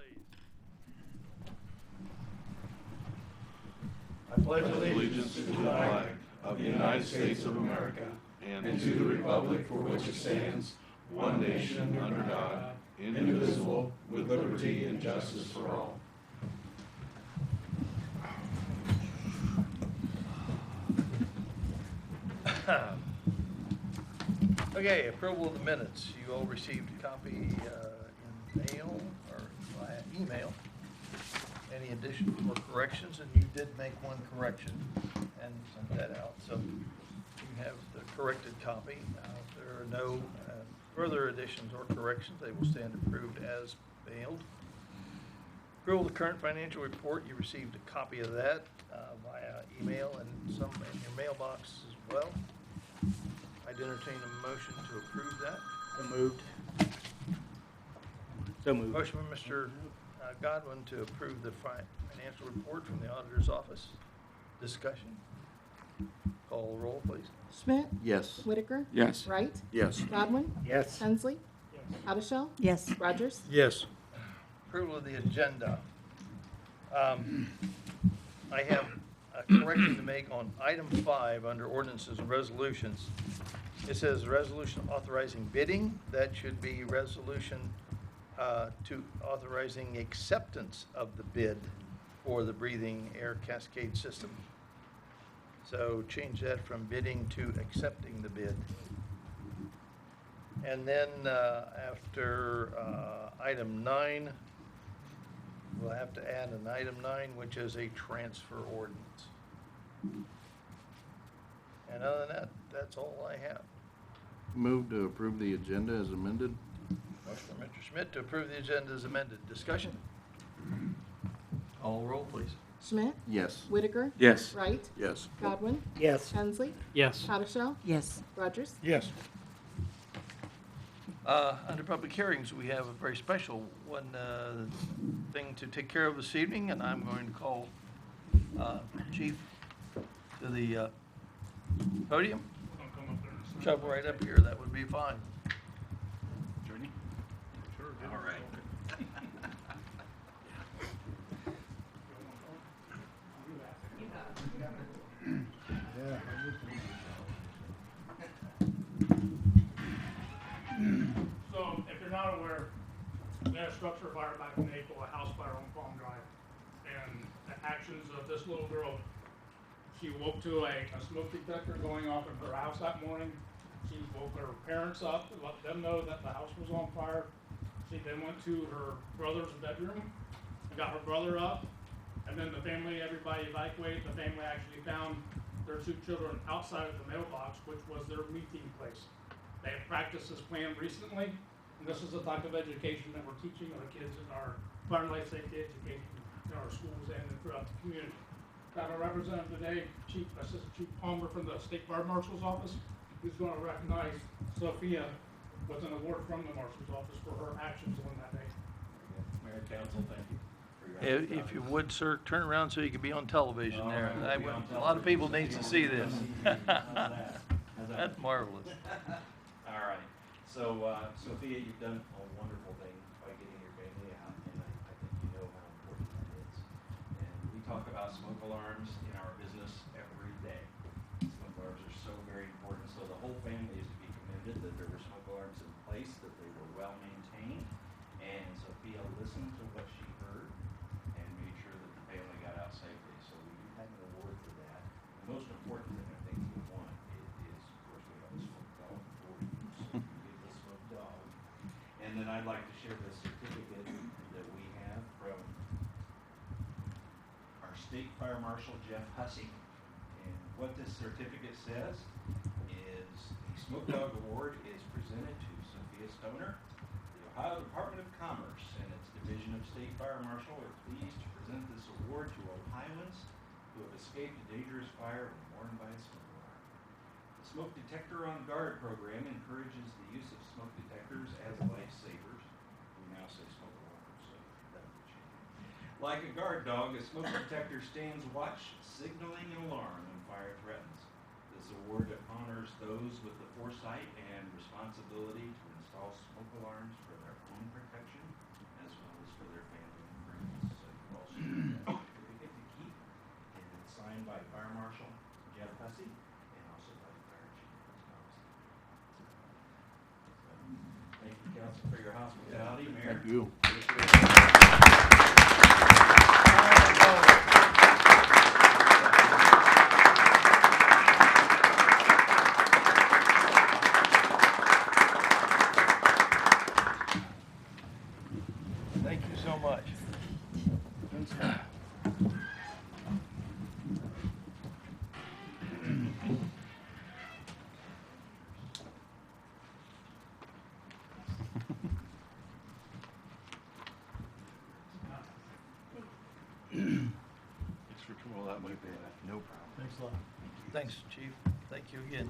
please. I pledge allegiance to the flag of the United States of America and to the republic for which it stands, one nation under God, indivisible, with liberty and justice for all. Okay, approval of the minutes. You all received a copy in mail or via email. Any additions or corrections? And you did make one correction and sent that out. So you have the corrected copy. If there are no further additions or corrections, they will stand approved as mailed. Approval of the current financial report. You received a copy of that via email and some in your mailbox as well. I'd entertain a motion to approve that. So moved. So moved. Motion by Mr. Godwin to approve the financial report from the auditor's office. Discussion. Call roll, please. Schmidt? Yes. Whitaker? Yes. Wright? Yes. Godwin? Yes. Hensley? Abishell? Yes. Rogers? Yes. Approval of the agenda. I have a correction to make on item 5 under ordinances and resolutions. It says resolution authorizing bidding. That should be resolution to authorizing acceptance of the bid for the breathing air cascade system. So change that from bidding to accepting the bid. And then after item 9, we'll have to add an item 9, which is a transfer ordinance. And other than that, that's all I have. Move to approve the agenda as amended. Motion by Mr. Schmidt to approve the agenda as amended. Discussion? Call roll, please. Schmidt? Yes. Whitaker? Yes. Wright? Yes. Godwin? Yes. Hensley? Yes. Abishell? Yes. Rogers? Yes. Under public hearings, we have a very special one thing to take care of this evening, and I'm going to call Chief to the podium. Shove right up here, that would be fine. Journey? Sure. All right. So, if you're not aware, we had a structure fire back in April, a house fire on Palm Drive. And the actions of this little girl, she woke to a smoke detector going off in her house that morning. She woke her parents up and let them know that the house was on fire. She then went to her brother's bedroom, got her brother up, and then the family, everybody evacuated. The family actually found their 2 children outside of the mailbox, which was their meeting place. They have practiced this plan recently, and this is the type of education that we're teaching our kids in our fire and life safety education in our schools and throughout the community. Got a representative today, Assistant Chief Palmer from the State Fire Marshal's Office, who's going to recognize Sophia with an award from the Marshal's Office for her actions on that day. Mayor and Council, thank you for your If you would, sir, turn around so you can be on television All there. right, we'll be on A lot of people need to see this. How's that? That's marvelous. All right. So, Sophia, you've done a wonderful thing by getting your family out, and I think you know how important that is. And we talk about smoke alarms in our business every day. Smoke alarms are so very important. So the whole family is to be commended that there were smoke alarms in place, that they were well maintained. And Sophia listened to what she heard and made sure that the family got out safely. So we do have an award for that. The most important thing I think we want is, of course, we have a smoke dog for you. So you get the smoke dog. And then I'd like to share the certificate that we have from our State Fire Marshal, Jeff Hussey. And what this certificate says is the Smoke Dog Award is presented to Sophia Stoner. The Ohio Department of Commerce and its Division of State Fire Marshal are pleased to present this award to Ohioans who have escaped a dangerous fire when warned by a smoke alarm. The Smoke Detector on Guard program encourages the use of smoke detectors as lifesavers. We now say smoke alarms, so that would change. Like a guard dog, a smoke detector stands watch, signaling an alarm when fire threatens. This award honors those with the foresight and responsibility to install smoke alarms for their own protection as well as for their family and friends. So you also get that certificate to keep, and it's signed by Fire Marshal Jeff Hussey and also by the Fire Chief. Thank you, Council, for your hospitality. Mayor. Thank you. Thank you so much. Thanks for coming all that way, Dave. No problem. Thanks a lot. Thanks, Chief. Thank you again.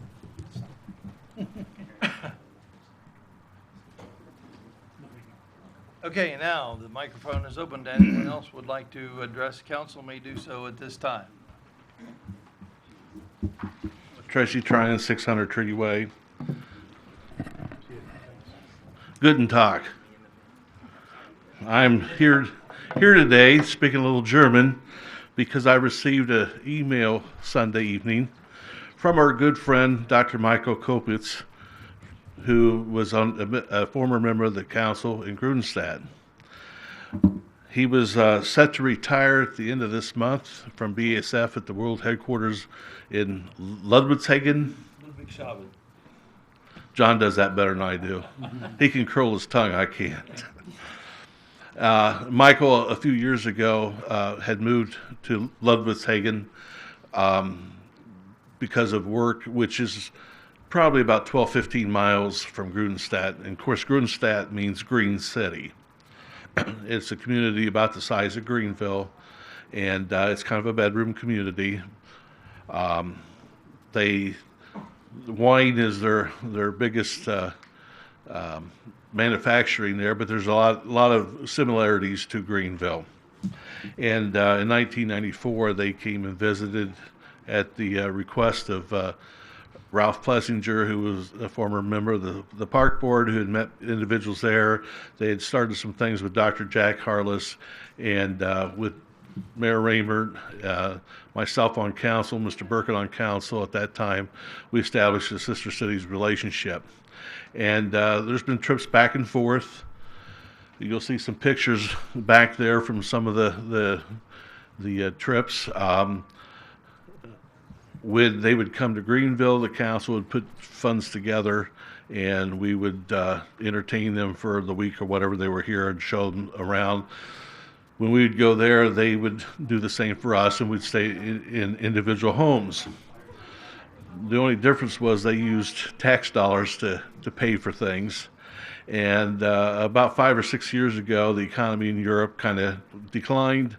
Okay, now the microphone is open to anyone else would like to address council may do so at this time. Tracy Tryon, 600 Treaty Way. Guten Tag. I'm here today speaking a little German because I received an email Sunday evening from our good friend Dr. Michael Kopitz, who was a former member of the council in Grunstadt. He was set to retire at the end of this month from BASF at the world headquarters in Ludwigshafen. Ludwig Schaben. John does that better than I do. He can curl his tongue, I can't. Michael, a few years ago, had moved to Ludwigshafen because of work, which is probably about 12, 15 miles from Grunstadt. And of course, Grunstadt means Green City. It's a community about the size of Greenville, and it's kind of a bedroom community. Wine is their biggest manufacturing there, but there's a lot of similarities to Greenville. And in 1994, they came and visited at the request of Ralph Plessinger, who was a former member of the park board, who had met individuals there. They had started some things with Dr. Jack Harless and with Mayor Raymert, myself on council, Mr. Burkett on council at that time. We established the Sister Cities relationship. And there's been trips back and forth. You'll see some pictures back there from some of the trips. When they would come to Greenville, the council would put funds together, and we would entertain them for the week or whatever they were here and show them around. When we would go there, they would do the same for us, and we'd stay in individual homes. The only difference was they used tax dollars to pay for things. And about 5 or 6 years ago, the economy in Europe kind of declined,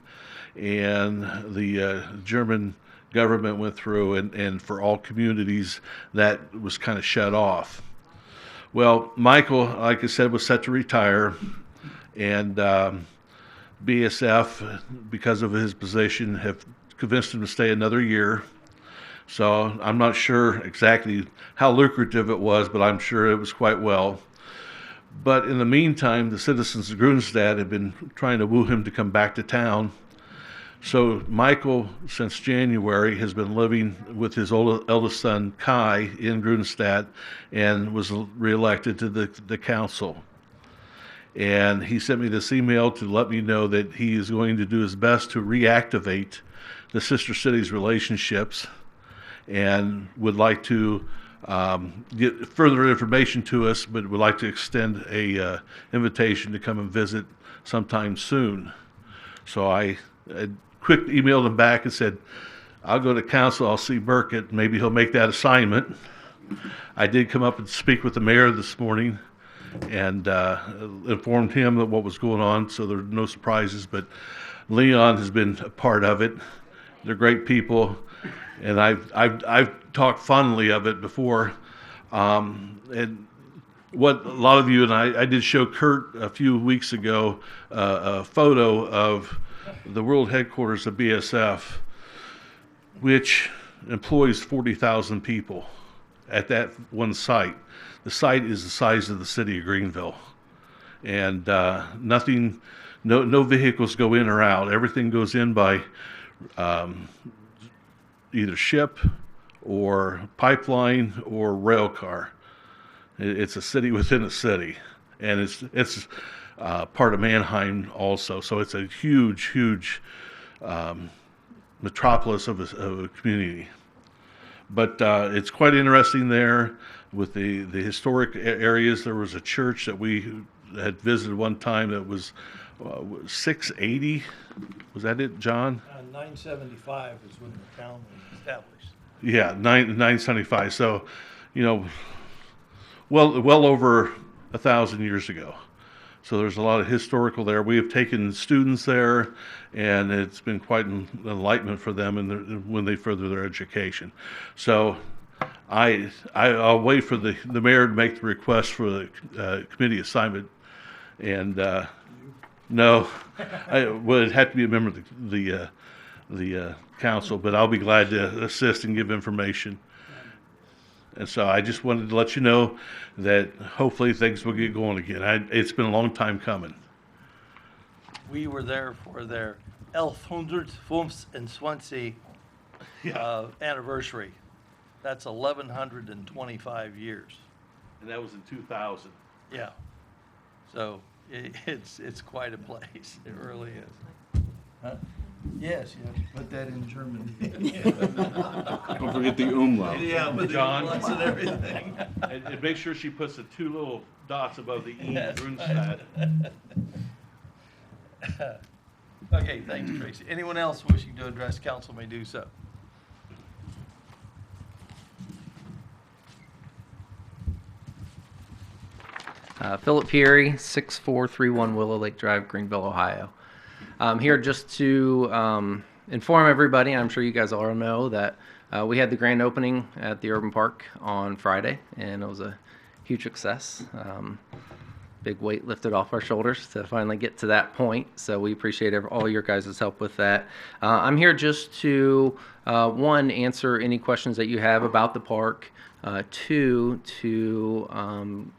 and the German government went through, and for all communities, that was kind of shut off. Well, Michael, like I said, was set to retire, and BASF, because of his position, have convinced him to stay another year. So I'm not sure exactly how lucrative it was, but I'm sure it was quite well. But in the meantime, the citizens of Grunstadt have been trying to woo him to come back to town. So Michael, since January, has been living with his eldest son, Kai, in Grunstadt, and was reelected to the council. And he sent me this email to let me know that he is going to do his best to reactivate the Sister Cities relationships, and would like to get further information to us, but would like to extend a invitation to come and visit sometime soon. So I quick emailed him back and said, I'll go to council, I'll see Burkett, maybe he'll make that assignment. I did come up and speak with the mayor this morning and informed him of what was going on, so there are no surprises, but Leon has been a part of it. They're great people, and I've talked fondly of it before. And what a lot of you, and I did show Kurt a few weeks ago a photo of the world headquarters of BASF, which employs 40,000 people at that one site. The site is the size of the city of Greenville, and nothing no vehicles go in or out. Everything goes in by either ship or pipeline or rail car. It's a city within a city, and it's part of Mannheim also. So it's a huge metropolis of a community. But it's quite interesting there with the historic areas. There was a church that we had visited one time that was 680. Was that it, John? 975 is when the town was established. Yeah, 975. So, well over 1,000 years ago. So there's a lot of historical there. We have taken students there, and it's been quite an enlightenment for them when they further their education. So I'll wait for the mayor to make the request for the committee assignment. And no, well, it'd have to be a member of the council, but I'll be glad to assist and give information. And so I just wanted to let you know that hopefully things will get going again. It's been a long time coming. We were there for their 1125 anniversary. That's 1,125 years. And that was in 2000. Yeah. So it's quite a place. It really is. Huh? Yes, you have to put that in German. Don't forget the umlaut. Yeah, with the John. umlauts and everything. And make sure she puts the 2 little dots above the E in Grunstadt. Okay, thanks, Tracy. Anyone else wishing to address council may do so. Philip Peary, 6431 Willow Lake Drive, Greenville, Ohio. I'm here just to inform everybody. I'm sure you guys all know that we had the grand opening at the Urban Park on Friday, and it was a huge success. Big weight lifted off our shoulders to finally get to that point, so we appreciate all your guys' help with that. I'm here just to, one, answer any questions that you have about the park, two, to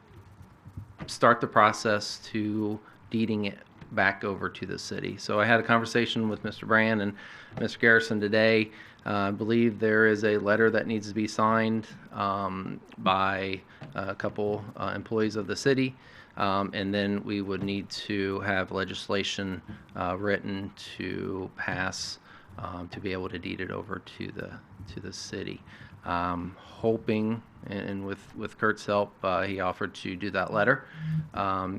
start the process to deeding it back over to the city. So I had a conversation with Mr. Brand and Mr. Garrison today. I believe there is a letter that needs to be signed by a couple employees of the city, and then we would need to have legislation written to pass to be able to deed it over to the city. Hoping, and with Kurt's help, he offered to do that letter,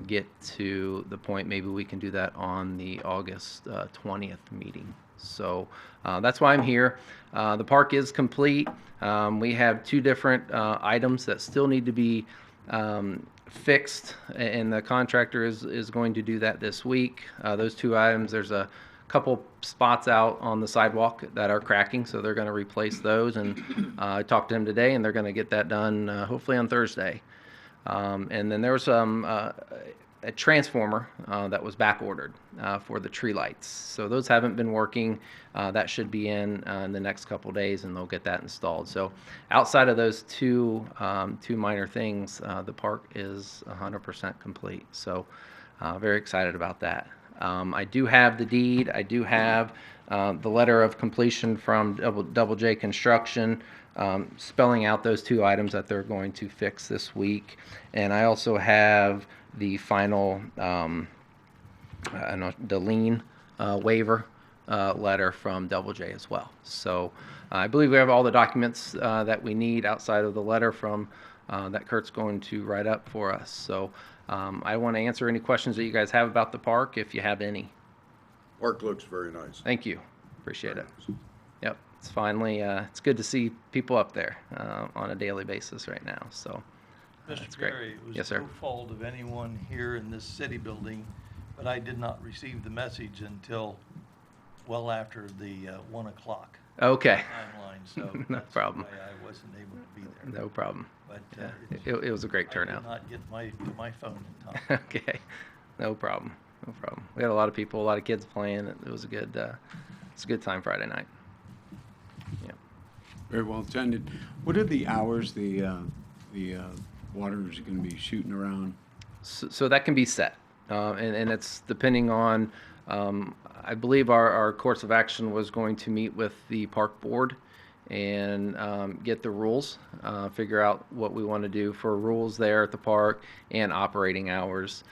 get to the point maybe we can do that on the August 20th meeting. So that's why I'm here. The park is complete. We have 2 different items that still need to be fixed, and the contractor is going to do that this week. Those 2 items, there's a couple spots out on the sidewalk that are cracking, so they're going to replace those, and I talked to him today, and they're going to get that done hopefully on Thursday. And then there was a transformer that was back ordered for the tree lights, so those haven't been working. That should be in the next couple days, and they'll get that installed. So outside of those two minor things, the park is 100% complete, so very excited about that. I do have the deed. I do have the letter of completion from Double J Construction, spelling out those 2 items that they're going to fix this week. And I also have the final, the lien waiver letter from Double J as well. So I believe we have all the documents that we need outside of the letter from that Kurt's going to write up for us. So I want to answer any questions that you guys have about the park, if you have any. Park looks very nice. Thank you. Appreciate it. Yep. It's finally, it's good to see people up there on a daily basis right now. So that's Mr. great. Perry, it was Yes, sir. no fault of anyone here in this city building, but I did not receive the message until well after the 1 o'clock Okay. timeline, so No that's problem. why I wasn't able to be there. No problem. But Yeah. it's- It was a great I turnout. did not get my phone in time. Okay. No problem. No problem. We had a lot of people, a lot of kids playing. It was a good time Friday night. Yeah. Very well attended. What are the hours the water is going to be shooting around? So that can be set. And it's depending on, I believe our course of action was going to meet with the park board and get the rules, figure out what we want to do for rules there at the park and operating hours.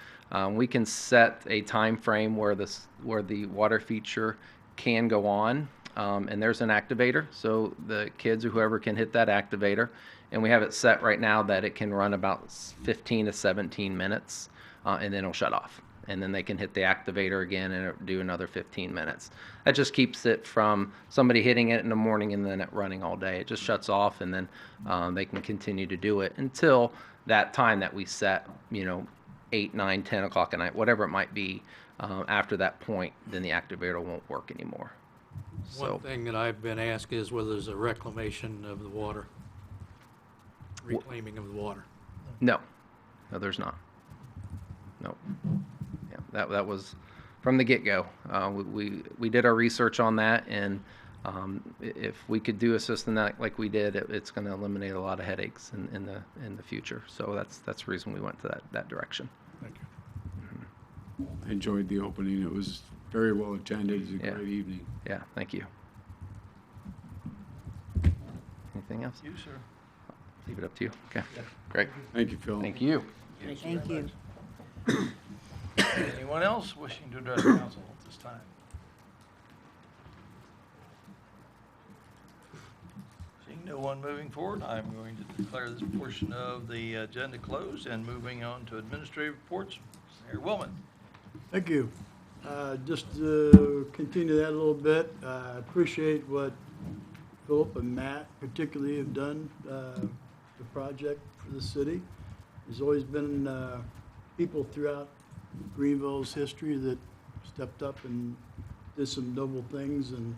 We can set a time frame where the water feature can go on, and there's an activator, so the kids or whoever can hit that activator, and we have it set right now that it can run about 15 to 17 minutes, and then it'll shut off. And then they can hit the activator again and it'll do another 15 minutes. That just keeps it from somebody hitting it in the morning and then it running all day. It just shuts off, and then they can continue to do it until that time that we set, 8, 9, 10 o'clock at night, whatever it might be. After that point, then the activator won't work anymore. One thing that I've been asked is whether there's a reclamation of the water, reclaiming of the water. No, there's not. No. Yeah, that was from the get-go. We did our research on that, and if we could do a system that like we did, it's going to eliminate a lot of headaches in the future. So that's the reason we went to that direction. Thank you. I enjoyed the opening. It was very well attended. It was a Yeah. great evening. Yeah, thank you. Anything else? You, sir. Leave it up to you. Okay, great. Thank you, Phil. Thank you. Thank you. Anyone else wishing to address council at this time? Seeing no one moving forward, I'm going to declare this portion of the agenda closed and moving on to administrative reports. Mayor Willman. Thank you. Just to continue that a little bit, I appreciate what Philip and Matt particularly have done, the project for the city. There's always been people throughout Greenville's history that stepped up and did some noble things and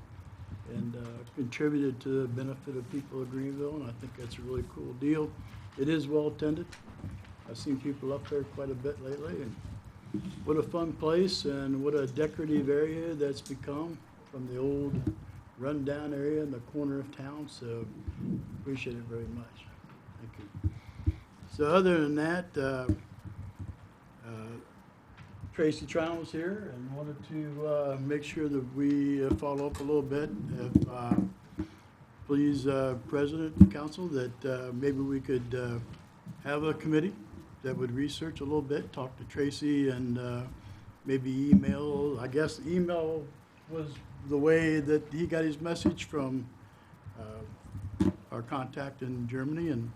contributed to the benefit of people of Greenville, and I think that's a really cool deal. It is well attended. I've seen people up there quite a bit lately, and what a fun place and what a decorative area that's become from the old rundown area in the corner of town, so appreciate it very much. Thank you. So other than that, Tracy Trown was here and wanted to make sure that we follow up a little bit. If, please, President and Council, that maybe we could have a committee that would research a little bit, talk to Tracy, and maybe email. I guess email was the way that he got his message from our contact in Germany, and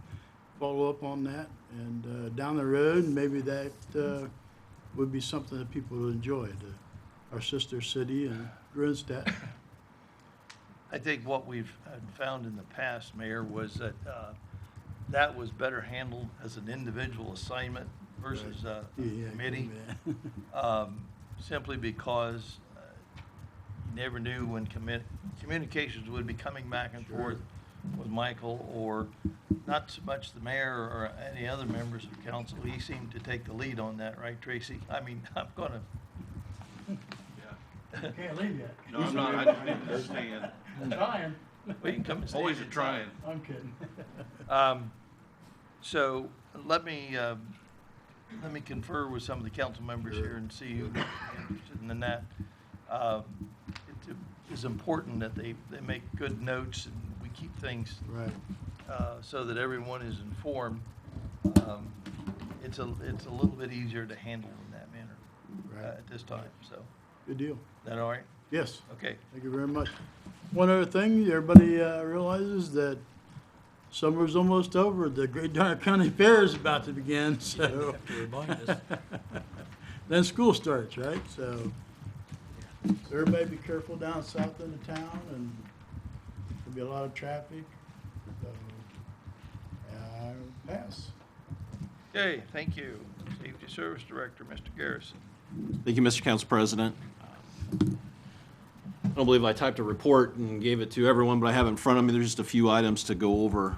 follow up on that. And down the road, maybe that would be something that people would enjoy, our sister city in Grunstadt. I think what we've found in the past, Mayor, was that that was better handled as an individual assignment versus a committee, simply because you never knew when communications would be coming back and forth with Michael, or not so much the mayor or any other members of council. He seemed to take the lead on that, right, Tracy? I mean, I'm gonna. Can't leave yet. No, I'm not. I just need to stand. I'm trying. We can come and stand Always a trying. I'm kidding. So let me confer with some of the council members here and see who's interested in that. It is important that they make good notes and we keep things Right. So that everyone is informed. It's a little bit easier to handle in that manner Right. at this time. So, Good deal. is that all right? Yes. Okay. Thank you very much. One other thing, everybody realizes that summer's almost over. The Great Dark County Fair is about to begin, so. Have to remind us. Then school starts, right? So everybody be careful down south end of town, and there'll be a lot of traffic. So, pass. Okay, thank you. Safety Service Director, Mr. Garrison. Thank you, Mr. Council President. I don't believe I typed a report and gave it to everyone, but I have it in front of me. There's just a few items to go over.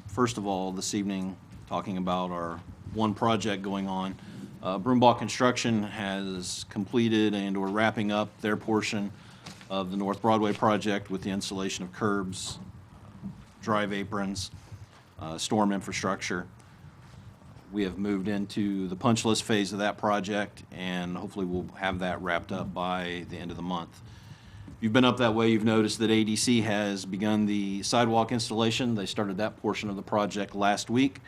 First of all, this evening, talking about our one project going on. Broomball Construction has completed and we're wrapping up their portion of the North Broadway project with the installation of curbs, drive aprons, storm infrastructure. we have moved into the punch list phase of that project, and hopefully we'll have that wrapped up by the end of the month. If you've been up that way, you've noticed that ADC has begun the sidewalk installation. They started that portion of the project last week,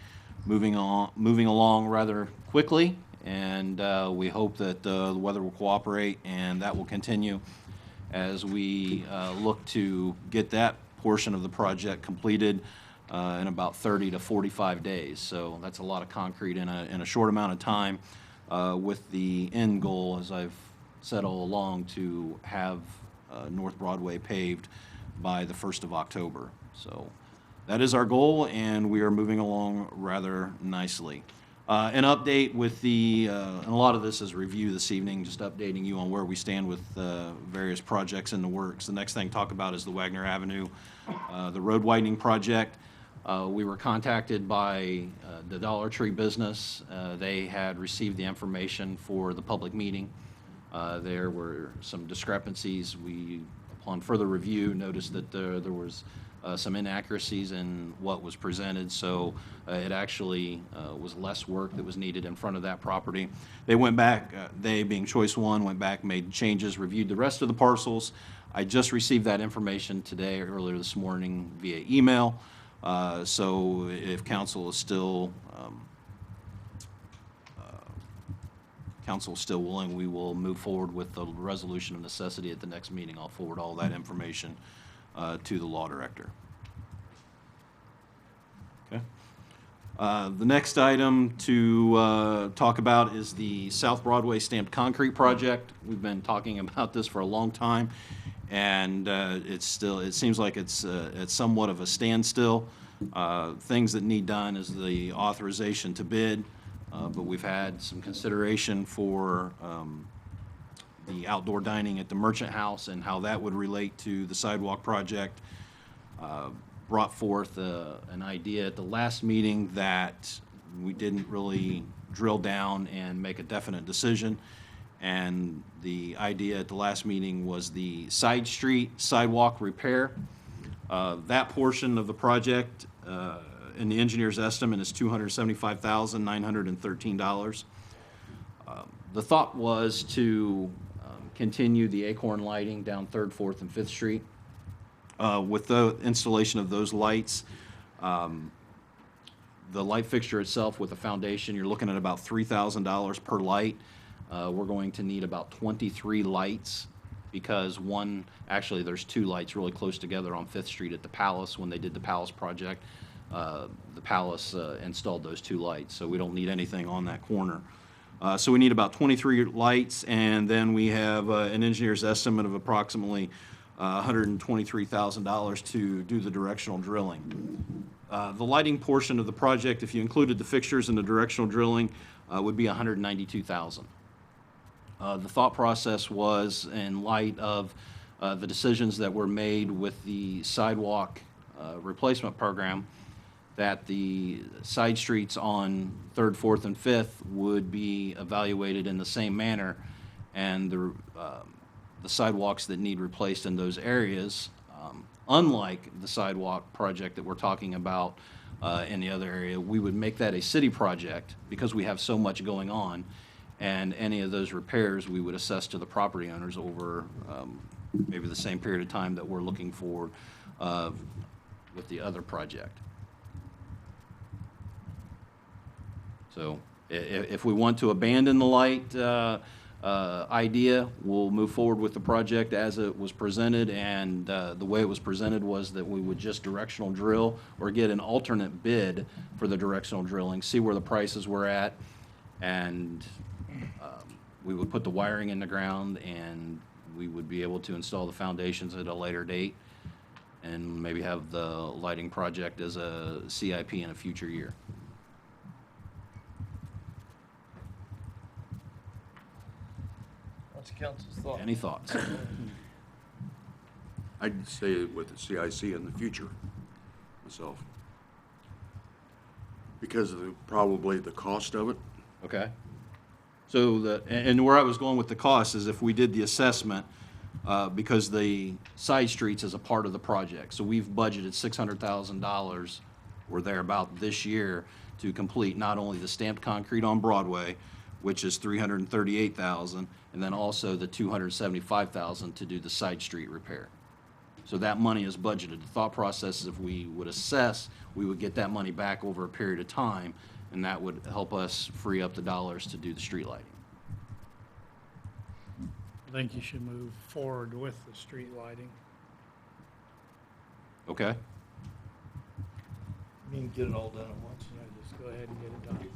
moving along rather quickly, and we hope that the weather will cooperate and that will continue as we look to get that portion of the project completed in about 30 to 45 days. So that's a lot of concrete in a short amount of time, with the end goal, as I've said all along, to have North Broadway paved by the 1st of October. So that is our goal, and we are moving along rather nicely. An update with and a lot of this is review this evening, just updating you on where we stand with various projects in the works. The next thing to talk about is the Wagner Avenue, the road widening project. We were contacted by the Dollar Tree business. They had received the information for the public meeting. There were some discrepancies. We, upon further review, noticed that there was some inaccuracies in what was presented, so it actually was less work that was needed in front of that property. They went back, they being Choice One, went back, made changes, reviewed the rest of the parcels. I just received that information today, earlier this morning, via email. So if council is still willing, we will move forward with the resolution of necessity at the next meeting. I'll forward all that information to the law director. Okay. The next item to talk about is the South Broadway stamped concrete project. We've been talking about this for a long time, and it seems like it's somewhat of a standstill. Things that need done is the authorization to bid, but we've had some consideration for the outdoor dining at the Merchant House and how that would relate to the sidewalk project. Brought forth an idea at the last meeting that we didn't really drill down and make a definite decision. And the idea at the last meeting was the side street sidewalk repair. That portion of the project, in the engineer's estimate, is $275,913. The thought was to continue the acorn lighting down 3rd, 4th, and 5th Street. With the installation of those lights, the light fixture itself with the foundation, you're looking at about $3,000 per light. We're going to need about 23 lights because there's 2 lights really close together on 5th Street at the Palace. When they did the Palace project, the Palace installed those 2 lights, so we don't need anything on that corner. So we need about 23 lights, and then we have an engineer's estimate of approximately $123,000 to do the directional drilling. The lighting portion of the project, if you included the fixtures and the directional drilling, would be $192,000. The thought process was, in light of the decisions that were made with the sidewalk replacement program, that the side streets on 3rd, 4th, and 5th would be evaluated in the same manner, and the sidewalks that need replaced in those areas, unlike the sidewalk project that we're talking about in the other area, we would make that a city project because we have so much going on, and any of those repairs we would assess to the property owners over maybe the same period of time that we're looking for with the other project. So if we want to abandon the light idea, we'll move forward with the project as it was presented, and the way it was presented was that we would just directional drill or get an alternate bid for the directional drilling, see where the prices were at, and we would put the wiring in the ground, and we would be able to install the foundations at a later date and maybe have the lighting project as a CIP in a future year. What's council's thought? Any thoughts? I'd say with the CIC in the future myself. Because of probably the cost of it. Okay. So and where I was going with the cost is if we did the assessment, because the side streets is a part of the project. So we've budgeted $600,000 or thereabout this year to complete not only the stamped concrete on Broadway, which is $338,000, and then also the $275,000 to do the side street repair. So that money is budgeted. The thought process is if we would assess, we would get that money back over a period of time, and that would help us free up the dollars to do the street lighting. I think you should move forward with the street lighting. Okay? You can get it all done at once. Yeah, just go ahead and get it done.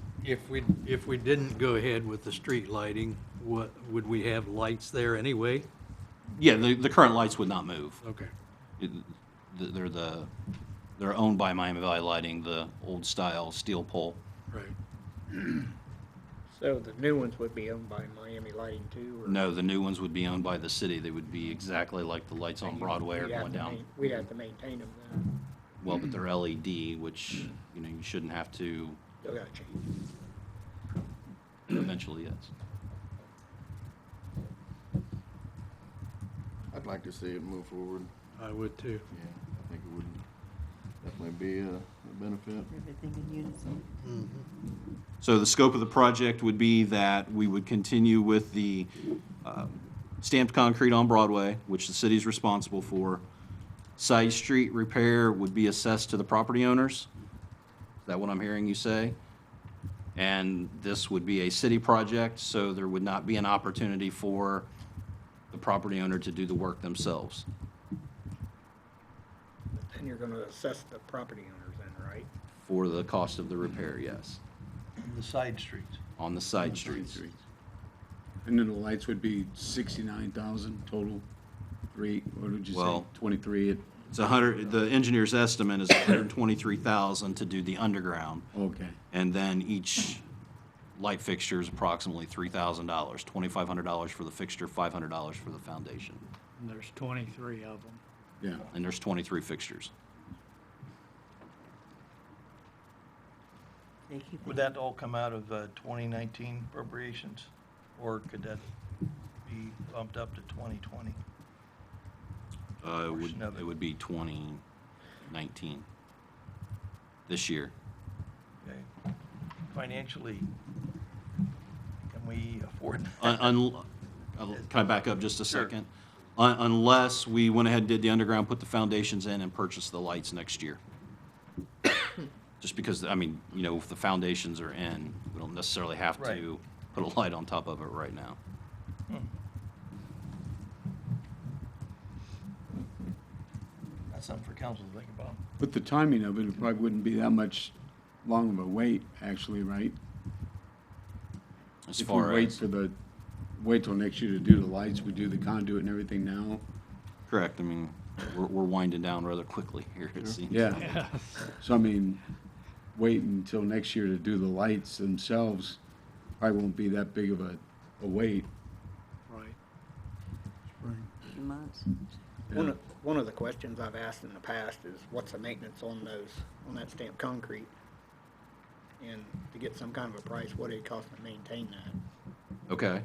If we didn't go ahead with the street lighting, what, would we have lights there anyway? Yeah, the current lights would not move. Okay. They're owned by Miami Valley Lighting, the old style steel pole. Right. So the new ones would be owned by Miami Lighting too? Or No, the new ones would be owned by the city. They would be exactly like the lights on Broadway are we'd have going to down. we'd have to maintain them then. Well, but they're LED, which, you know, you shouldn't have to Still gotta change. eventually, yes. I'd like to see it move forward. I would too. Yeah, I think it would definitely be a benefit. Everything in unison. So the scope of the project would be that we would continue with the stamped concrete on Broadway, which the city's responsible for. Side street repair would be assessed to the property owners. Is that what I'm hearing you say? And this would be a city project, so there would not be an opportunity for the property owner to do the work themselves. Then you're gonna assess the property owners then, right? For the cost of the repair, yes, The side streets. on the side streets. And then the lights would be 69,000 total, what would you say, Well- 23 at, It's the engineer's estimate is $123,000 to do the underground. okay. And then each light fixture is approximately $3,000, $2,500 for the fixture, $500 for the foundation. And there's 23 of them. Yeah, And there's 23 fixtures. Would that all come out of 2019 appropriations? Or could that be bumped up to 2020? Portion of it. It would be 2019, this year. Okay. Financially, can we afford Can I back up just a Sure. second? Unless we went ahead and did the underground, put the foundations in, and purchased the lights next year. Just because, I mean, you know, if the foundations are in, we don't necessarily have Right. to put a light on top of it right now. That's something for council to think about. With the timing of it, it probably wouldn't be that much long of a wait, actually, right? As If we far wait as, for wait till next year to do the lights, we do the conduit and everything now. correct, I mean, we're winding down rather quickly here, it seems. Yeah. So I mean, wait until next year to do the lights themselves probably won't be that big of a wait. Right. Few months. One of the questions I've asked in the past is what's the maintenance on that stamped concrete? And to get some kind of a price, what did it cost to maintain that? Okay,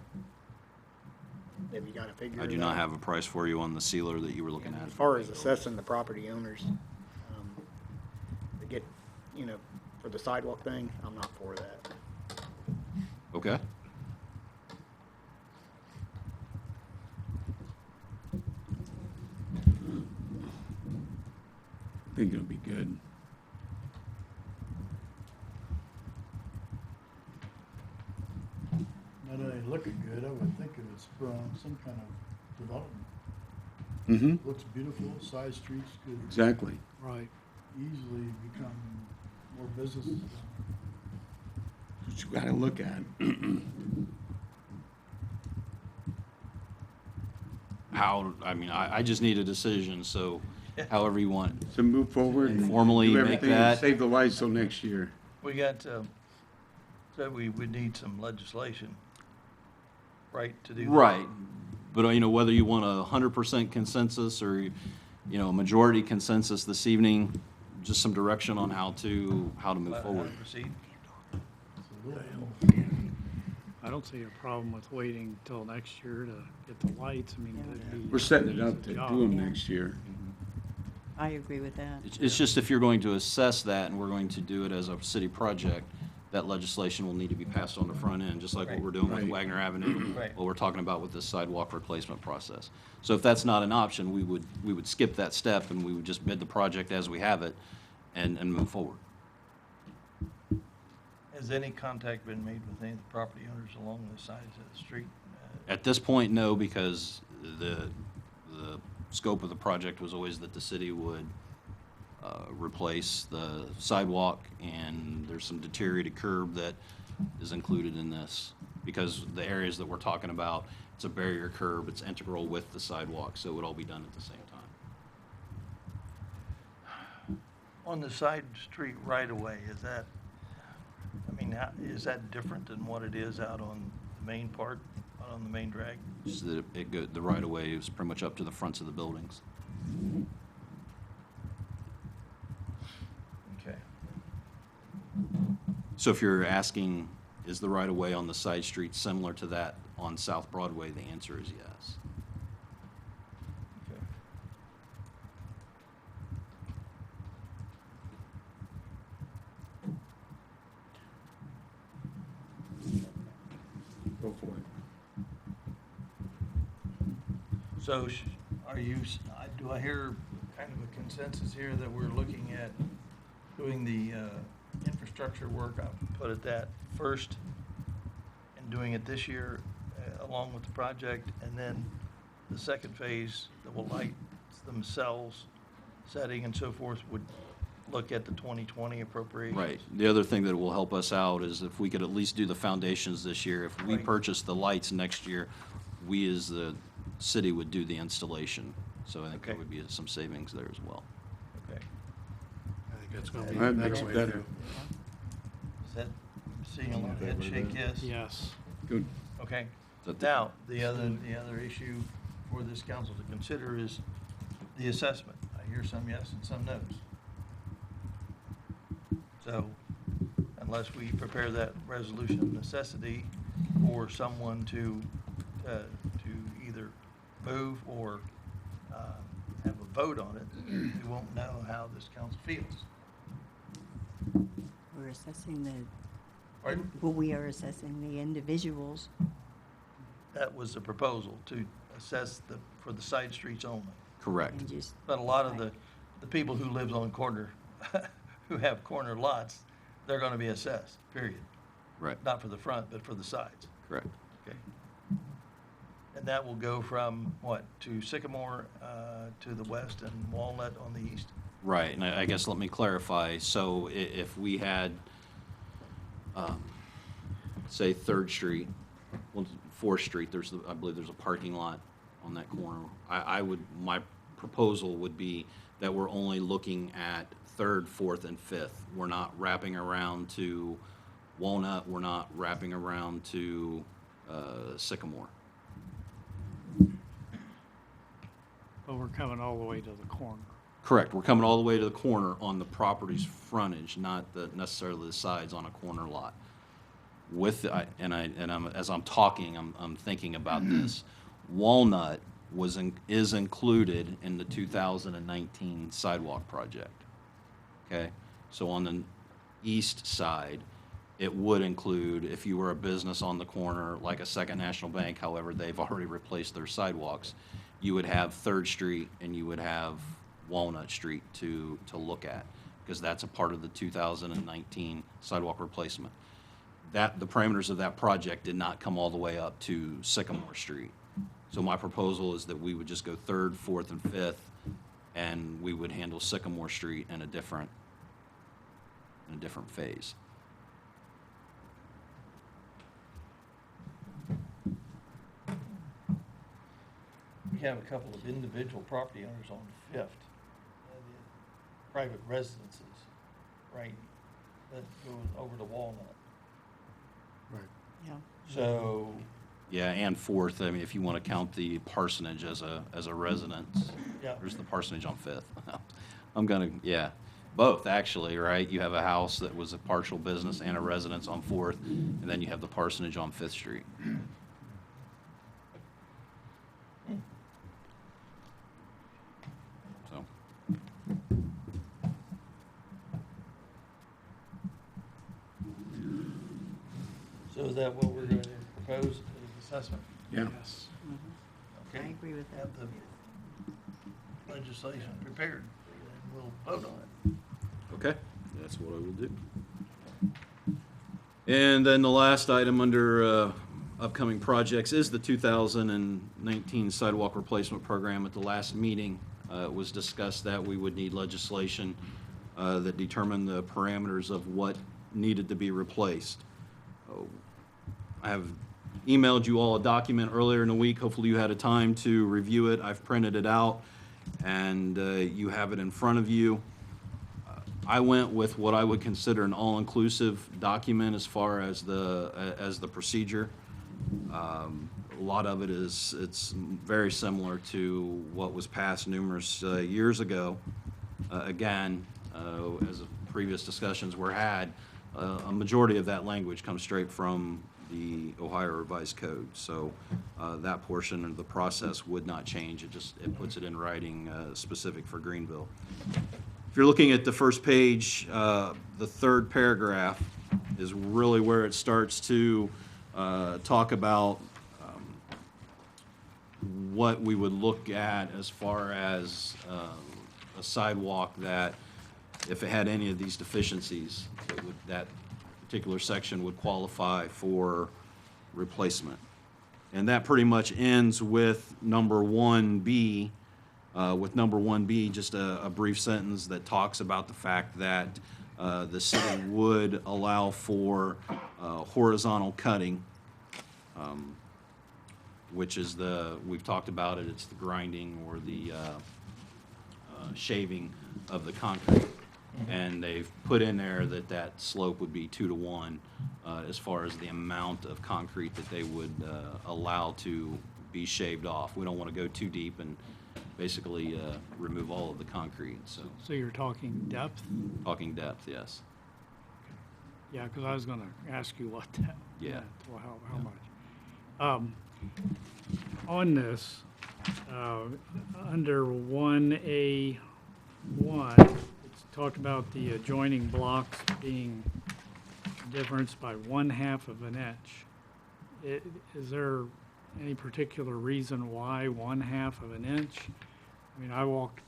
Have you got a figure? I of do that? not have a price for you on the sealer that you were looking As at. far as assessing the property owners, to get, you know, for the sidewalk thing, I'm not for that. Okay, I think it'll be good. Now that ain't looking good, I would think it would spur on some kind of development. Mm-hmm, Looks beautiful, side streets could exactly. Right. easily become more businesses. What you gotta look at. I just need a decision, so however you want. So move forward and Formally do make everything that- and save the lights till next year. We got, said we would need some legislation, right, to do that? Right, but you know, whether you want 100% consensus or, you know, a majority consensus this evening, just some direction on how to move How to forward. proceed? I don't see a problem with waiting till next year to get the lights. I mean, that'd be. We're setting it up to job. do them next year. I agree with that. It's just if you're going to assess that and we're going to do it as a city project, that legislation will need to be passed on the front end, just like what we're doing with Right. Wagner Avenue, Right. what we're talking about with this sidewalk replacement process. So if that's not an option, we would skip that step and we would just bid the project as we have it and move forward. Has any contact been made with any of the property owners along the sides of the street? At this point, no, because the scope of the project was always that the city would replace the sidewalk, and there's some deteriorated curb that is included in this. Because the areas that we're talking about, it's a barrier curb, it's integral with the sidewalk, so it would all be done at the same time. On the side street right away, is that, I mean, is that different than what it is out on the main part, out on the main drag? Just that the right-of-way is pretty much up to the fronts of the buildings. Okay. So if you're asking, is the right-of-way on the side street similar to that on South Broadway, the answer is yes. Okay. Go for it. So are you, do I hear kind of a consensus here that we're looking at doing the infrastructure work, I'll put it that, first, and doing it this year along with the project, and then the second phase, the lights themselves, setting and so forth, would look at the 2020 appropriations? Right. The other thing that will help us out is if we could at least do the foundations this year. If we Right. purchase the lights next year, we as the city would do the installation. So I think there Okay. would be some savings there as well. Okay. I think that's going to be That a makes better it way to better. do Is that, seeing a lot of head shake, yes? it. Yes. Good. Okay. That- Now, the other issue for this council to consider is the assessment. I hear some yes and some no's. So unless we prepare that resolution of necessity for someone to either move or have a vote on it, we won't know how this council feels. We're assessing the, Pardon? well, we are assessing the individuals. That was the proposal, to assess for the side streets only. Correct. And just, But a lot of the people who live on corner, who have corner lots, they're gonna be assessed, period. Right. Not for the front, but for the sides, Correct. okay? And that will go from, what, to Sycamore, to the west, and Walnut on the east? Right, and I guess let me clarify. So if we had, say, 3rd Street, well, 4th Street, I believe there's a parking lot on that corner. My proposal would be that we're only looking at 3rd, 4th, and 5th. We're not wrapping around to Walnut, we're not wrapping around to Sycamore. But we're coming all the way to the corner. Correct, we're coming all the way to the corner on the property's frontage, not necessarily the sides on a corner lot. As I'm talking, I'm thinking about this. Walnut is included in the 2019 sidewalk project. Okay, so on the east side, it would include, if you were a business on the corner, like a Second National Bank, however, they've already replaced their sidewalks, you would have 3rd Street and you would have Walnut Street to look at, because that's a part of the 2019 sidewalk replacement. The parameters of that project did not come all the way up to Sycamore Street. So my proposal is that we would just go 3rd, 4th, and 5th, and we would handle Sycamore Street in a different phase. We have a couple of individual property owners on Fifth, private residences, right, that go over to Walnut. Right. yeah. So, Yeah, and 4th, I mean, if you want to count the parsonage as a residence, yeah, there's the parsonage on 5th. Both, actually, right? You have a house that was a partial business and a residence on 4th, and then you have the parsonage on 5th Street. So, So is that what we're going to propose as assessment? Yeah. Yes. I Okay. agree with that. Have the legislation prepared, and we'll vote on it. Okay, that's what I will do. And then the last item under upcoming projects is the 2019 sidewalk replacement program. At the last meeting, it was discussed that we would need legislation that determined the parameters of what needed to be replaced. I have emailed you all a document earlier in the week. Hopefully you had a time to review it. I've printed it out, and you have it in front of you. I went with what I would consider an all-inclusive document as far as the procedure. A lot of it it's very similar to what was passed numerous years ago. Again, as previous discussions were had, a majority of that language comes straight from the Ohio Revised Code. So that portion of the process would not change. It puts it in writing specific for Greenville. If you're looking at the first page, the third paragraph is really where it starts to talk about what we would look at as far as a sidewalk that, if it had any of these deficiencies, that particular section would qualify for replacement. And that pretty much ends with number 1B. With number 1B, just a brief sentence that talks about the fact that the city would allow for horizontal cutting, which is we've talked about it, it's the grinding or the shaving of the concrete. And they've put in there that slope would be 2 to 1 as far as the amount of concrete that they would allow to be shaved off. We don't want to go too deep and basically remove all of the concrete. So you're talking depth? Talking depth, yes. Yeah, because I was going to ask you what that Yeah. meant, well, how much. On this, under 1A1, it's talked about the adjoining blocks being difference by 1/2 of an inch. Is there any particular reason why 1/2 of an inch? I mean, I walked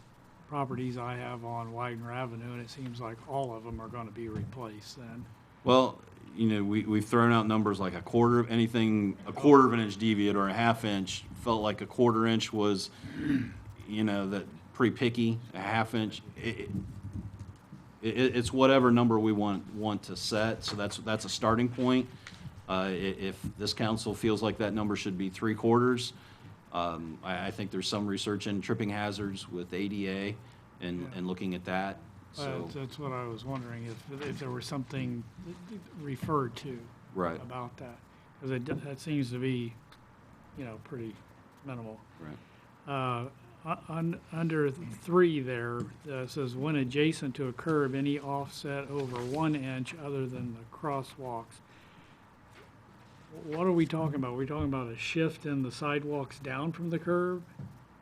properties I have on Wagner Avenue, and it seems like all of them are going to be replaced then. Well, we've thrown out numbers like a quarter of an inch deviate or a 1/2 inch. Felt like a 1/4 inch was, that pretty picky. A 1/2 inch, it's whatever number we want to set. So that's a starting point. If this council feels like that number should be 3/4, I think there's some research in tripping hazards with ADA and looking at that. So That's what I was wondering, if there was something referred to Right. about that. Because that seems to be, pretty minimal. Right. Under 3 there, it says, when adjacent to a curb, any offset over 1 inch other than the crosswalks. What are we talking about? Are we talking about a shift in the sidewalks down from the curb?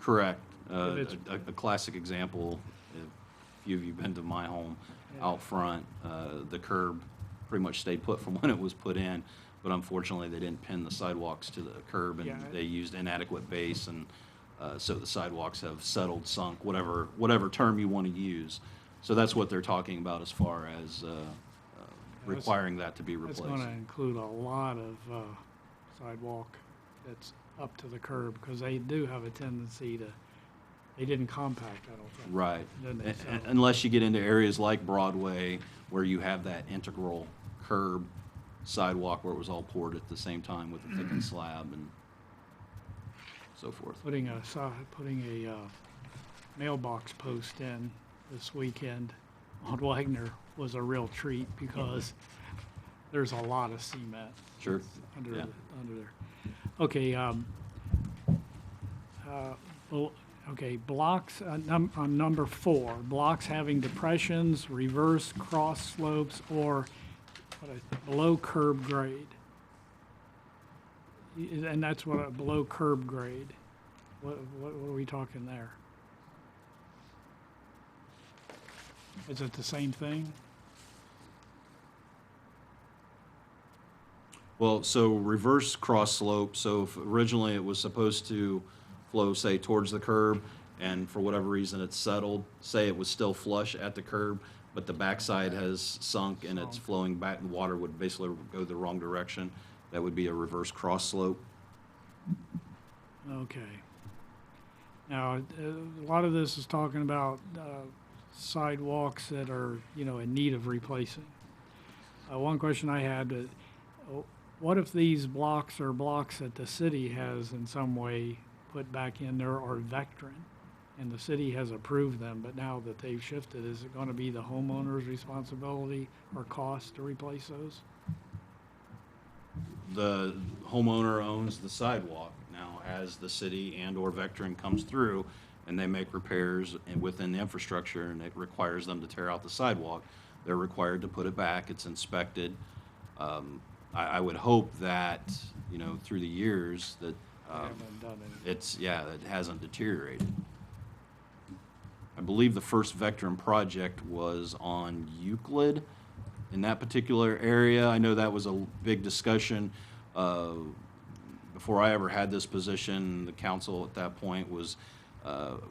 Correct. If A classic example, if few of you been to my home out front, the curb pretty much stayed put from when it was put in, but unfortunately they didn't pin the sidewalks to the curb, and they used inadequate base, and so the sidewalks have settled, sunk, whatever term you want to use. So that's what they're talking about as far as requiring that to be replaced. That's going to include a lot of sidewalk that's up to the curb, because they do have a tendency to, they didn't compact, I don't think. Right. Didn't they? So- Unless you get into areas like Broadway, where you have that integral curb sidewalk where it was all poured at the same time with a thickened slab and so forth. Putting a mailbox post in this weekend on Wagner was a real treat, because there's a lot of cement. Sure. Under Yeah. there. Okay, blocks, on number 4, blocks having depressions, reverse cross slopes, or below curb grade. And that's what, below curb grade. What are we talking there? Is it the same thing? Well, so reverse cross slope, so if originally it was supposed to flow, say, towards the curb, and for whatever reason it's settled, say it was still flush at the curb, but the backside has sunk and it's flowing back, the water would basically go the wrong direction, that would be a reverse cross slope. Okay. Now, a lot of this is talking about sidewalks that are, in need of replacing. One question I had, what if these blocks are blocks that the city has in some way put back in there or Vectren, and the city has approved them, but now that they've shifted, is it going to be the homeowner's responsibility or cost to replace those? The homeowner owns the sidewalk. Now, as the city and/or Vectren comes through and they make repairs within the infrastructure and it requires them to tear out the sidewalk, they're required to put it back. It's inspected. I would hope that, through the years that it hasn't deteriorated. I believe the first Vectren project was on Euclid in that particular area. I know that was a big discussion. Before I ever had this position, the council at that point was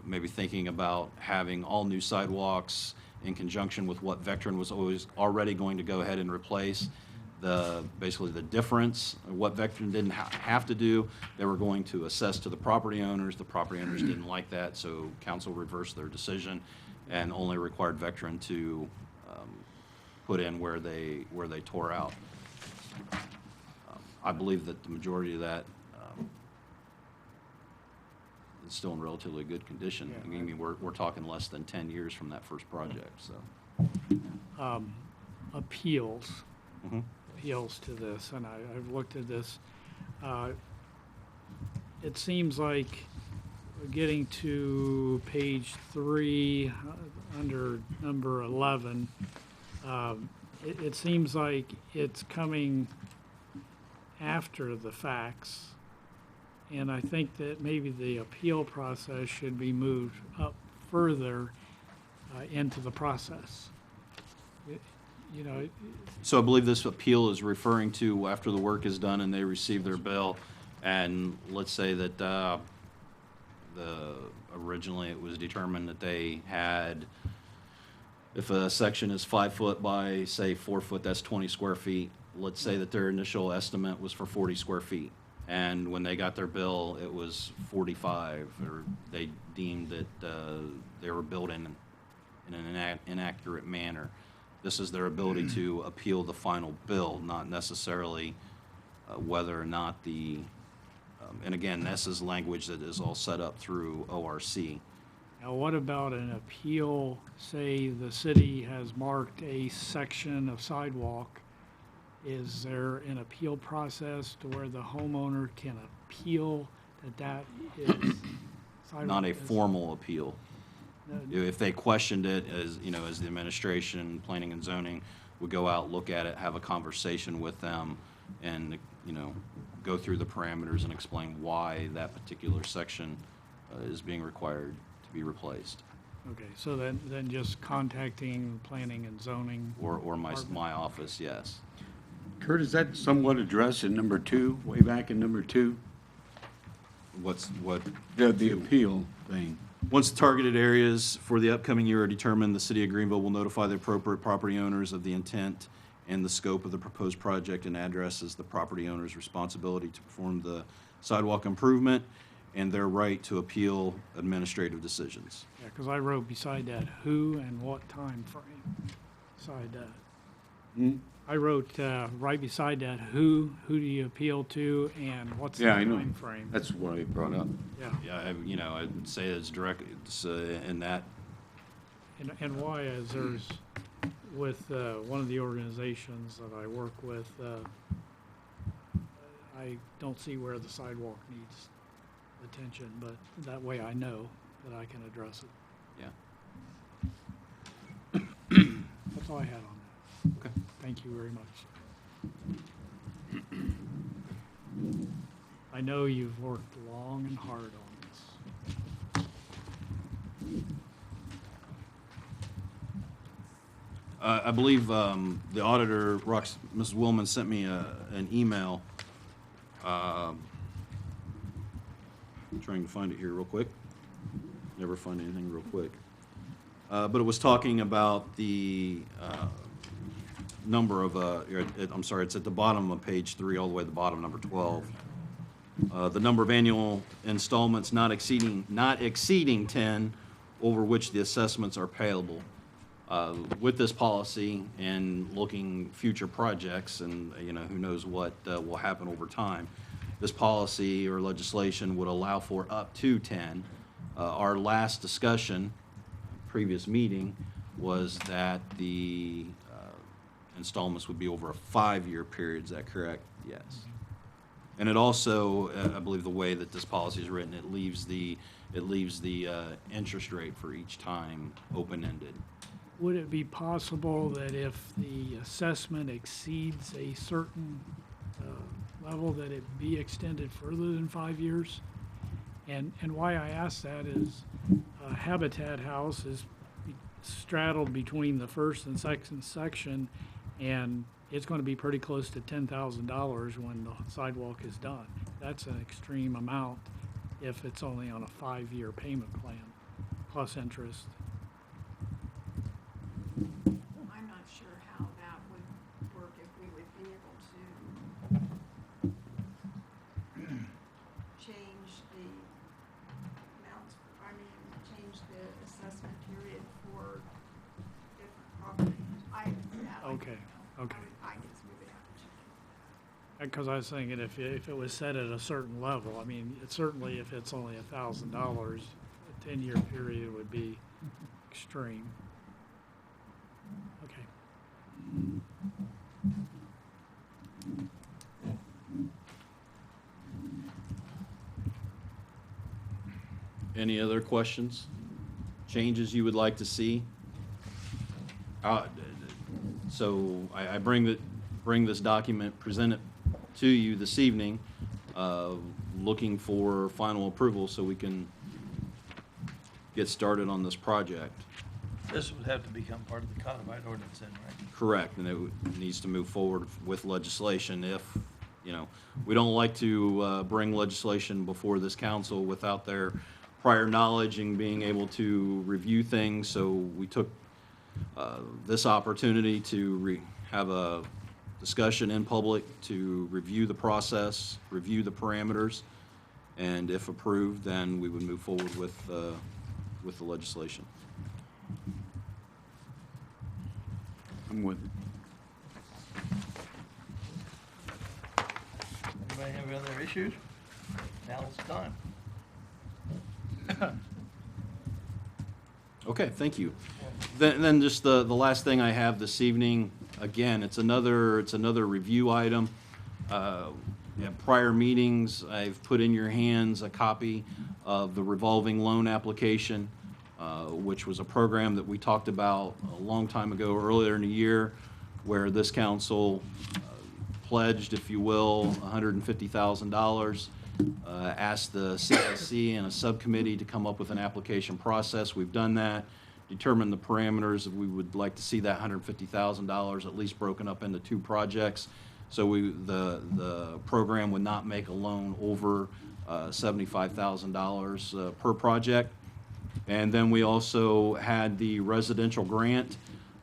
maybe thinking about having all new sidewalks in conjunction with what Vectren was already going to go ahead and replace. Basically the difference, what Vectren didn't have to do, they were going to assess to the property owners. The property owners didn't like that, so council reversed their decision and only required Vectren to put in where they tore out. I believe that the majority of that is still in relatively good condition. Yeah, I mean, we're talking less than 10 years from that first project, so. Appeals. Mhm. Appeals to this, and I've looked at this. It seems like getting to page 3, under number 11, it seems like it's coming after the facts, and I think that maybe the appeal process should be moved up further into the process. So I believe this appeal is referring to after the work is done and they receive their bill, and let's say that originally it was determined that they had, if a section is 5 foot by, say, 4 foot, that's 20 square feet. Let's say that their initial estimate was for 40 square feet, and when they got their bill, it was 45, or they deemed that they were built in an inaccurate manner. This is their ability to appeal the final bill, not necessarily whether or not and again, this is language that is all set up through ORC. Now, what about an appeal, say the city has marked a section of sidewalk? Is there an appeal process to where the homeowner can appeal that is sidewalk? Not a formal appeal. If they questioned it, as the administration, planning and zoning would go out, look at it, have a conversation with them, and go through the parameters and explain why that particular section is being required to be replaced. Okay, so then just contacting planning and zoning. Or my office, yes. Kurt, is that somewhat addressed in number 2, way back in number 2? What? The appeal thing. Once the targeted areas for the upcoming year are determined, the city of Greenville will notify the appropriate property owners of the intent and the scope of the proposed project and addresses the property owner's responsibility to perform the sidewalk improvement and their right to appeal administrative decisions. Yeah, because I wrote beside that who and what time frame. Beside that. I wrote right beside that who do you appeal to and what's the time frame. That's what I brought up. Yeah. Yeah, I'd say it's direct. It's in that. And why is there's with one of the organizations that I work with, I don't see where the sidewalk needs attention, but that way I know that I can address it. Yeah. That's all I had on that. Okay. Thank you very much. I know you've worked long and hard on I believe the auditor, Mrs. Willman, sent me an email. I'm trying to find it here real quick. Never find anything real quick. But it was talking about the number of, I'm sorry, it's at the bottom of page 3, all the way to the bottom, number 12. The number of annual installments not exceeding 10, over which the assessments are payable. With this policy and looking future projects, and who knows what will happen over time, this policy or legislation would allow for up to 10. Our last discussion, previous meeting, was that the installments would be over a 5-year period. Is that correct? Yes. And it also, I believe the way that this policy is written, it leaves the interest rate for each time open-ended. Would it be possible that if the assessment exceeds a certain level, that it be extended further than 5 years? And why I ask that is Habitat House is straddled between the first and second section, and it's going to be pretty close to $10,000 when the sidewalk is done. That's an extreme amount if it's only on a 5-year payment plan, plus interest. I'm not sure how that would work, if we would be able to change the amounts, change the assessment period for different properties. Okay. Okay. I guess we would have to check. Because I was thinking if it was set at a certain level, I mean, certainly if it's only $1,000, a 10-year period would be extreme. Okay. Any other questions? Changes you would like to see? So I bring this document, present it to you this evening, looking for final approval so we can get started on this project. This would have to become part of the codified ordinance then, right? Correct, and it needs to move forward with legislation if, we don't like to bring legislation before this council without their prior knowledge and being able to review things, so we took this opportunity to have a discussion in public to review the process, review the parameters, and if approved, then we would move forward with the legislation. I'm with it. Anybody have other issues? Now's the time. Okay, thank you. Then just the last thing I have this evening, again, it's another review item. In prior meetings, I've put in your hands a copy of the revolving loan application, which was a program that we talked about a long time ago, earlier in the year, where this council pledged, if you will, $150,000. Asked the CIC and a subcommittee to come up with an application process. We've done that, determined the parameters. We would like to see that $150,000 at least broken up into 2 projects. So the program would not make a loan over $75,000 per project. And then we also had the residential grant,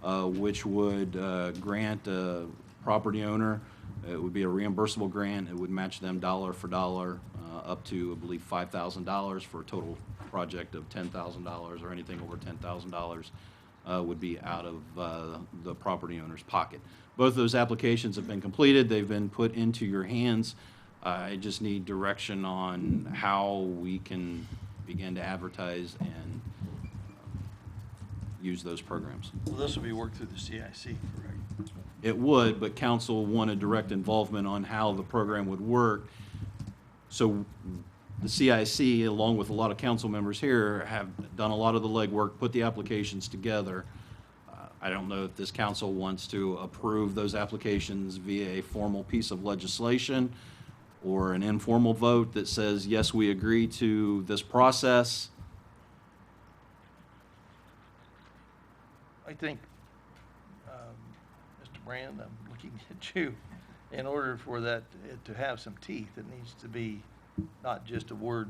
which would grant a property owner. It would be a reimbursable grant. It would match them dollar for dollar up to, I believe, $5,000 for a total project of $10,000, or anything over $10,000 would be out of the property owner's pocket. Both those applications have been completed. They've been put into your hands. I just need direction on how we can begin to advertise and use those programs. Well, this will be worked through the CIC, correct? It would, but council wanted direct involvement on how the program would work. So the CIC, along with a lot of council members here, have done a lot of the legwork, put the applications together. I don't know if this council wants to approve those applications via a formal piece of legislation or an informal vote that says, yes, we agree to this process. I think Rand, I'm looking at you. In order for that to have some teeth, it needs to be not just a word,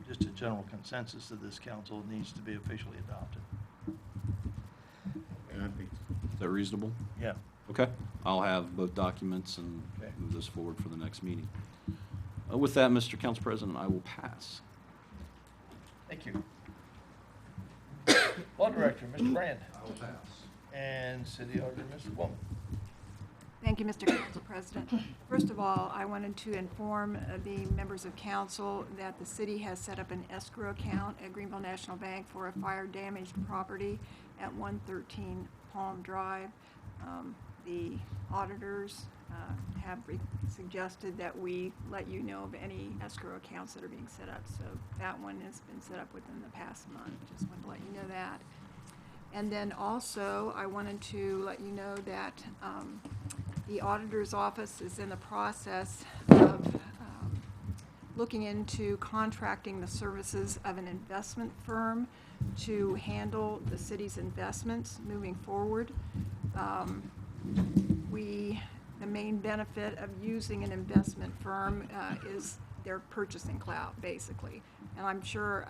just a general consensus of this council. It needs to be officially adopted. And I think Is that reasonable? Yeah. Okay, I'll have both documents and Okay. move this forward for the next meeting. With that, Mr. Council President, I will pass. Thank you. Law Director, Mr. Brand. I will pass. And City Auditor, Mr. Woman. Thank you, Mr. Council President. First of all, I wanted to inform the members of council that the city has set up an escrow account at Greenville National Bank for a fire-damaged property at 113 Palm Drive. The auditors have suggested that we let you know of any escrow accounts that are being set up. So that one has been set up within the past month. Just wanted to let you know that. And then also, I wanted to let you know that the auditor's office is in the process of looking into contracting the services of an investment firm to handle the city's investments moving forward. The main benefit of using an investment firm is their purchasing clout, basically. And I'm sure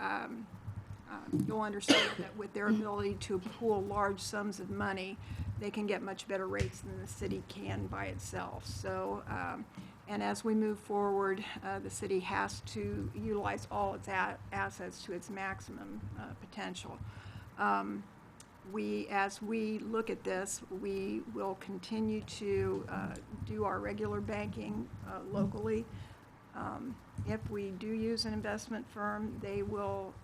you'll understand that with their ability to pool large sums of money, they can get much better rates than the city can by itself. So, and as we move forward, the city has to utilize all its assets to its maximum potential. As we look at this, we will continue to do our regular banking locally. If we do use an investment firm, they will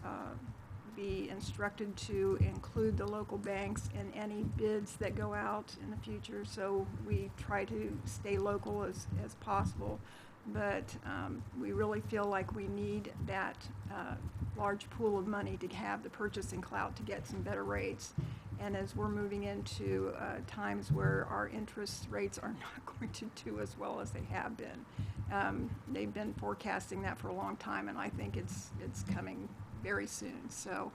be instructed to include the local banks in any bids that go out in the future. So we try to stay local as possible, but we really feel like we need that large pool of money to have the purchasing clout to get some better rates. And as we're moving into times where our interest rates are not going to do as well as they have been, they've been forecasting that for a long time, and I think it's coming very soon. So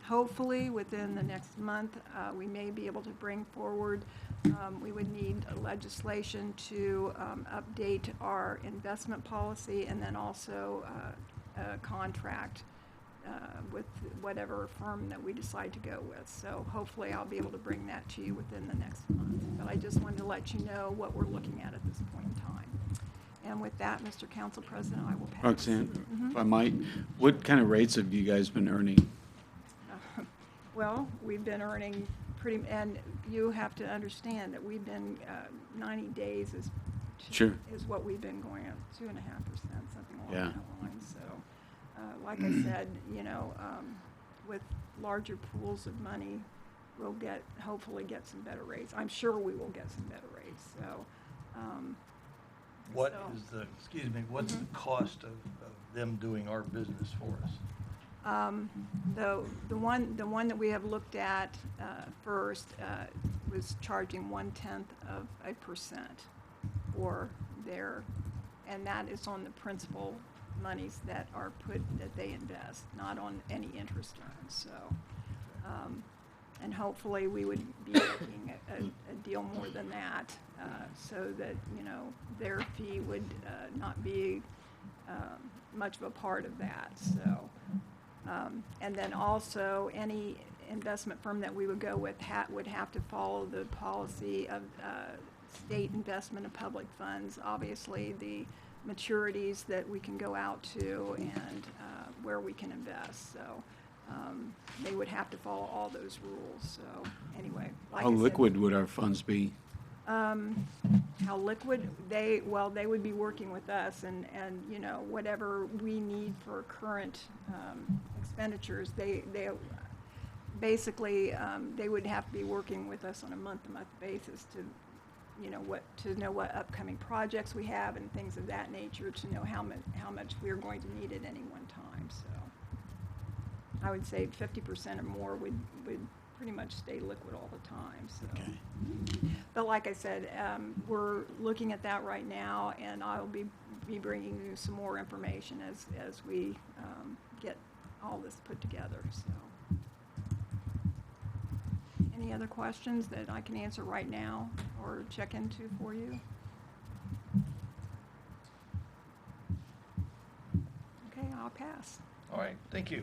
hopefully within the next month, we may be able to bring forward, we would need legislation to update our investment policy, and then also a contract with whatever firm that we decide to go with. So hopefully I'll be able to bring that to you within the next month. But I just wanted to let you know what we're looking at this point in time. And with that, Mr. Council President, I will pass. Roxanne, if I might, what kind of rates have you guys been earning? Well, we've been earning and you have to understand that we've been 90 days is what we've been going at, 2.5%, something along that line. So, like I said, with larger pools of money, we'll hopefully get some better rates. I'm sure we will get some better rates. So. What's the cost of them doing our business for us? The one that we have looked at first was charging 0.1% for and that is on the principal monies that they invest, not on any interest earned. So, and hopefully we would be making a deal more than that, so that their fee would not be much of a part of that. So, and then also any investment firm that we would go with would have to follow the policy of state investment of public funds. Obviously, the maturities that we can go out to and where we can invest. So they would have to follow all those rules. So anyway, How liquid would our funds be? How liquid? They would be working with us, and whatever we need for current expenditures, they basically they would have to be working with us on a month-to-month basis to know what upcoming projects we have and things of that nature, to know how much we're going to need at any one time. So I would say 50% or more would pretty much stay liquid all the time. So. Okay. But like I said, we're looking at that right now, and I'll be bringing you some more information as we get all this put together. So. Any other questions that I can answer right now or check into for you? Okay, I'll pass. All right, thank you.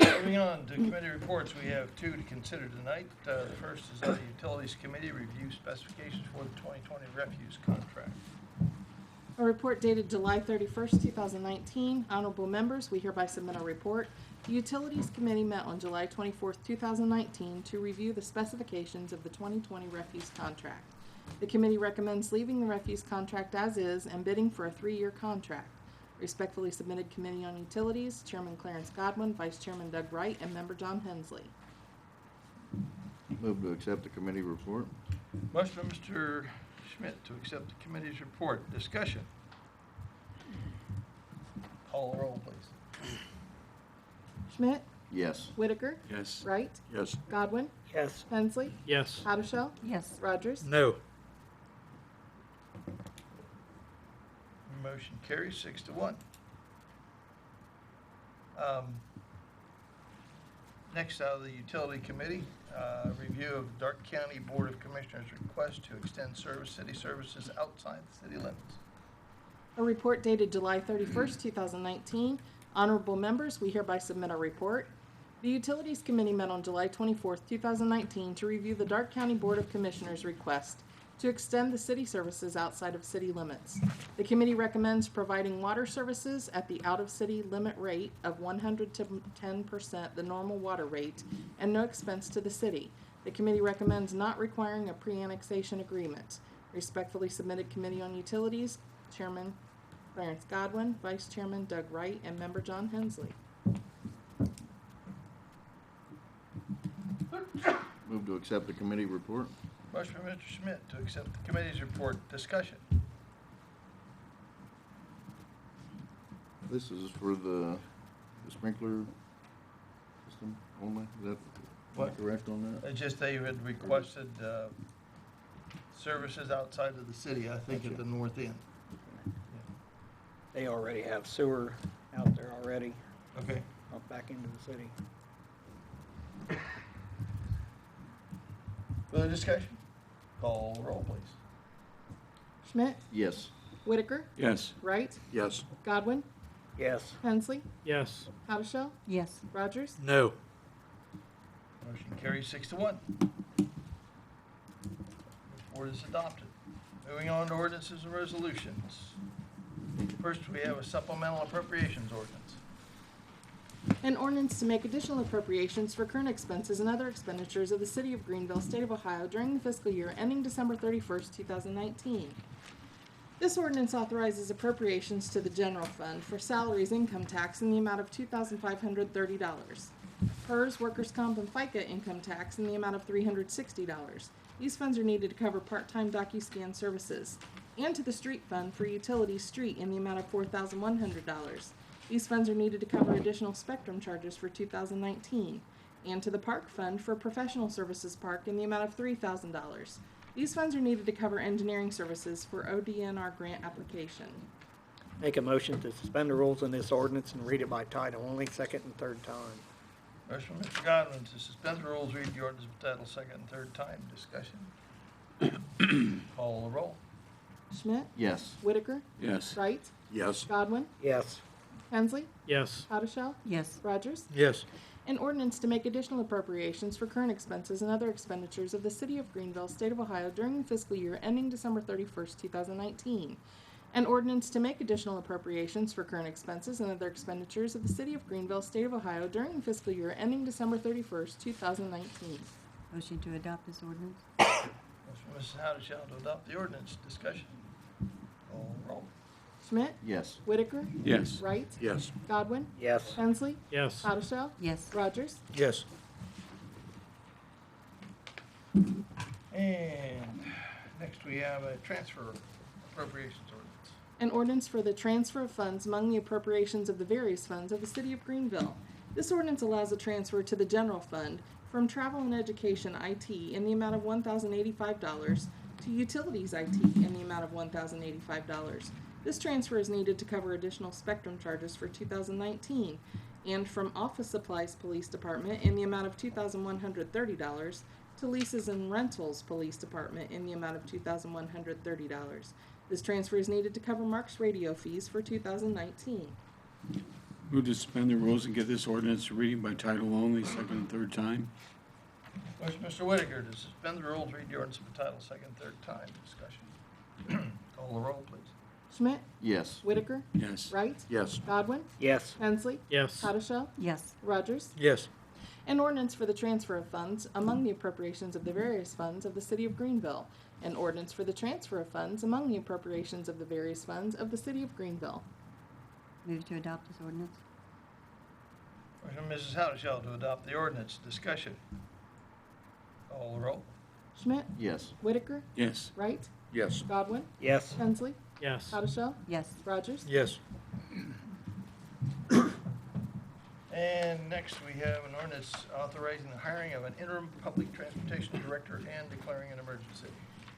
Moving on to committee reports, we have two to consider tonight. The first is on the Utilities Committee, review specifications for the 2020 refuse contract. A report dated July 31st, 2019. Honorable members, we hereby submit a report. The Utilities Committee met on July 24th, 2019 to review the specifications of the 2020 refuse contract. The committee recommends leaving the refuse contract as is and bidding for a 3-year contract. Respectfully submitted, Committee on Utilities, Chairman Clarence Godwin, Vice Chairman Doug Wright, and Member John Hensley. Move to accept the committee report. Motion by Mr. Schmidt to accept the committee's report. Discussion. Call the roll, please. Schmidt? Yes. Whitaker? Yes. Wright? Yes. Godwin? Yes. Hensley? Yes. Haddashell? Yes. Rogers? No. Motion carries 6-1. Next out of the Utility Committee, review of Dark County Board of Commissioners' request to extend city services outside the city limits. A report dated July 31st, 2019. Honorable members, we hereby submit a report. The Utilities Committee met on July 24th, 2019 to review the Dark County Board of Commissioners' request to extend the city services outside of city limits. The committee recommends providing water services at the out-of-city limit rate of 110% the normal water rate and no expense to the city. The committee recommends not requiring a pre-annexation agreement. Respectfully submitted, Committee on Utilities, Chairman Clarence Godwin, Vice Chairman Doug Wright, and Member John Hensley. Move to accept the committee report. Motion by Mr. Schmidt to accept the committee's report. Discussion. This is for the sprinkler system only? Is that What? correct on that? It's just they had requested services outside of the city, I think at the north end. They already have sewer out there already, Okay. up back into the city. Further discussion? Call the roll, please. Schmidt? Yes. Whitaker? Yes. Wright? Yes. Godwin? Yes. Hensley? Yes. Haddashell? Yes. Rogers? No. Motion carries 6-1. Report is adopted. Moving on to ordinances and resolutions. First, we have a supplemental appropriations ordinance. An ordinance to make additional appropriations for current expenses and other expenditures of the City of Greenville, State of Ohio during the fiscal year ending December 31st, 2019. This ordinance authorizes appropriations to the general fund for salaries income tax in the amount of $2,530. PERS, workers' comp, and FICA income tax in the amount of $360. These funds are needed to cover part-time DocuScan services. And to the street fund for utilities street in the amount of $4,100. These funds are needed to cover additional spectrum charges for 2019. And to the park fund for professional services park in the amount of $3,000. These funds are needed to cover engineering services for ODNR grant application. Make a motion to suspend the rules on this ordinance and read it by title only, second and third time. Motion by Mr. Godwin to suspend the rules, read the ordinance by title second and third time. Discussion. Call the roll. Schmidt? Yes. Whitaker? Yes. Wright? Yes. Godwin? Yes. Hensley? Yes. Haddashell? Yes. Rogers? Yes. An ordinance to make additional appropriations for current expenses and other expenditures of the City of Greenville, State of Ohio during the fiscal year ending December 31st, 2019. An ordinance to make additional appropriations for current expenses and other expenditures of the City of Greenville, State of Ohio during the fiscal year ending December 31st, 2019. Motion to adopt this ordinance? Motion by Mrs. Haddashell to adopt the ordinance. Discussion. Call the roll. Schmidt? Yes. Whitaker? Yes. Wright? Yes. Godwin? Yes. Hensley? Yes. Haddashell? Yes. Rogers? Yes. And next we have a transfer appropriations ordinance. An ordinance for the transfer of funds among the appropriations of the various funds of the City of Greenville. This ordinance allows a transfer to the general fund from travel and education IT in the amount of $1,085 to utilities IT in the amount of $1,085. This transfer is needed to cover additional spectrum charges for 2019 and from Office Supplies Police Department in the amount of $2,130 to Leases and Rentals Police Department in the amount of $2,130. This transfer is needed to cover Mark's radio fees for 2019. Move to suspend the rules and give this ordinance a reading by title only, second and third time. Motion, Mr. Whitaker, to suspend the rules, read the ordinance by title, second, third time. Discussion. Call the roll, please. Schmidt? Yes. Whitaker? Yes. Wright? Yes. Godwin? Yes. Hensley? Yes. Hottishell? Yes. Rogers? Yes. An ordinance for the transfer of funds among the appropriations of the various funds of the City of Greenville. An ordinance for the transfer of funds among the appropriations of the various funds of the City of Greenville. Move to adopt this ordinance. Motion, Mrs. Hottishell, to adopt the ordinance. Discussion. Call the roll. Schmidt? Yes. Whitaker? Yes. Wright? Yes. Godwin? Yes. Hensley? Yes. Hottishell? Yes. Rogers? Yes. And next, we have an ordinance authorizing the hiring of an interim public transportation director and declaring an emergency.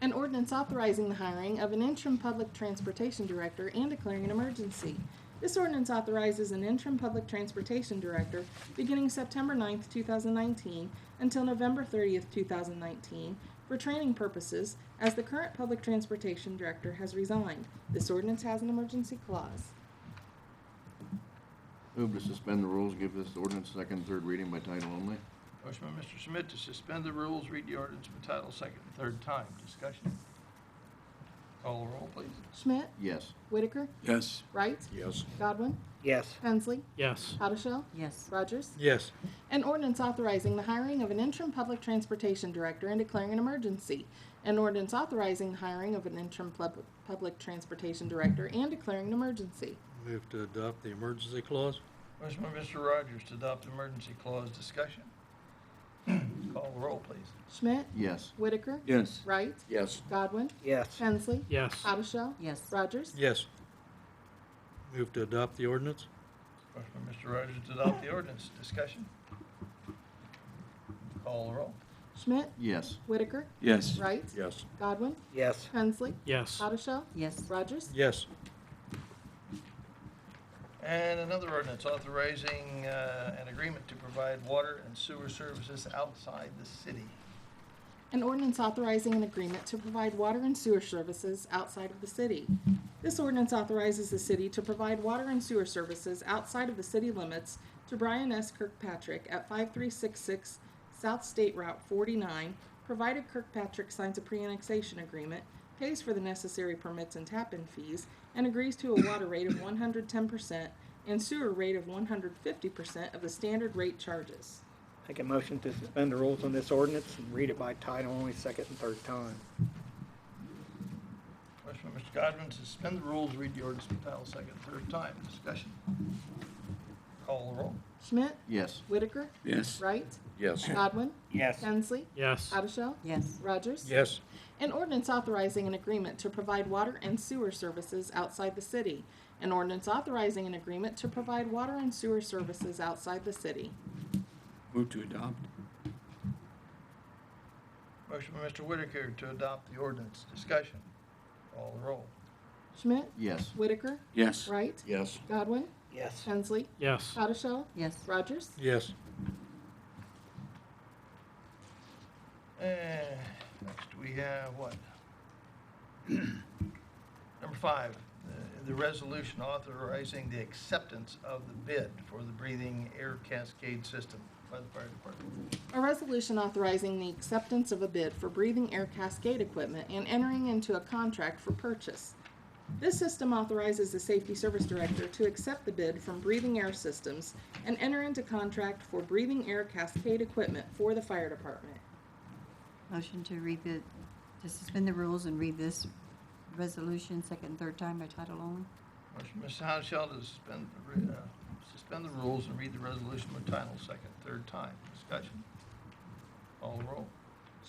An ordinance authorizing the hiring of an interim public transportation director and declaring an emergency. This ordinance authorizes an interim public transportation director beginning September 9th, 2019 until November 30th, 2019 for training purposes as the current public transportation director has resigned. This ordinance has an emergency clause. Move to suspend the rules, give this ordinance second and third reading by title only. Motion by Mr. Schmidt to suspend the rules, read the ordinance by title, second and third time. Discussion. Call the roll, please. Schmidt? Yes. Whitaker? Yes. Wright? Yes. Godwin? Yes. Hensley? Yes. Hottishell? Yes. Rogers? Yes. An ordinance authorizing the hiring of an interim public transportation director and declaring an emergency. An ordinance authorizing the hiring of an interim public transportation director and declaring an emergency. Move to adopt the emergency clause. Motion by Mr. Rogers to adopt the emergency clause. Discussion. Call the roll, please. Schmidt? Yes. Whitaker? Yes. Wright? Yes. Godwin? Yes. Hensley? Yes. Hottishell? Yes. Rogers? Yes. Move to adopt the ordinance. Motion by Mr. Rogers to adopt the ordinance. Discussion. Call the roll. Schmidt? Yes. Whitaker? Yes. Wright? Yes. Godwin? Yes. Hensley? Yes. Hottishell? Yes. Rogers? Yes. And another ordinance authorizing an agreement to provide water and sewer services outside the city. An ordinance authorizing an agreement to provide water and sewer services outside of the city. This ordinance authorizes the city to provide water and sewer services outside of the city limits to Brian S. Kirkpatrick at 5366 South State Route 49, provided Kirkpatrick signs a pre-annexation agreement, pays for the necessary permits and tap-in fees, and agrees to a water rate of 110% and sewer rate of 150% of the standard rate charges. Make a motion to suspend the rules on this ordinance and read it by title only, second and third time. Motion by Mr. Godwin to suspend the rules, read the ordinance by title, second and third time. Discussion. Call the roll. Schmidt? Yes. Whitaker? Yes. Wright? Yes. Godwin? Yes. Hensley? Yes. Hottishell? Yes. Rogers? Yes. An ordinance authorizing an agreement to provide water and sewer services outside the city. An ordinance authorizing an agreement to provide water and sewer services outside the city. Move to adopt. Motion by Mr. Whitaker to adopt the ordinance. Discussion. Call the roll. Schmidt? Yes. Whitaker? Yes. Wright? Yes. Godwin? Yes. Hensley? Yes. Hottishell? Yes. Rogers? Yes. And next we have what? Number 5, the resolution authorizing the acceptance of the bid for the breathing air cascade system by the fire department. A resolution authorizing the acceptance of a bid for breathing air cascade equipment and entering into a contract for purchase. This system authorizes the Safety Service Director to accept the bid from Breathing Air Systems and enter into contract for breathing air cascade equipment for the fire department. Motion to suspend the rules and read this resolution second and third time by title only. Motion, Mr. Hottishell, to suspend the rules and read the resolution by title, second, third time. Discussion. Call the roll.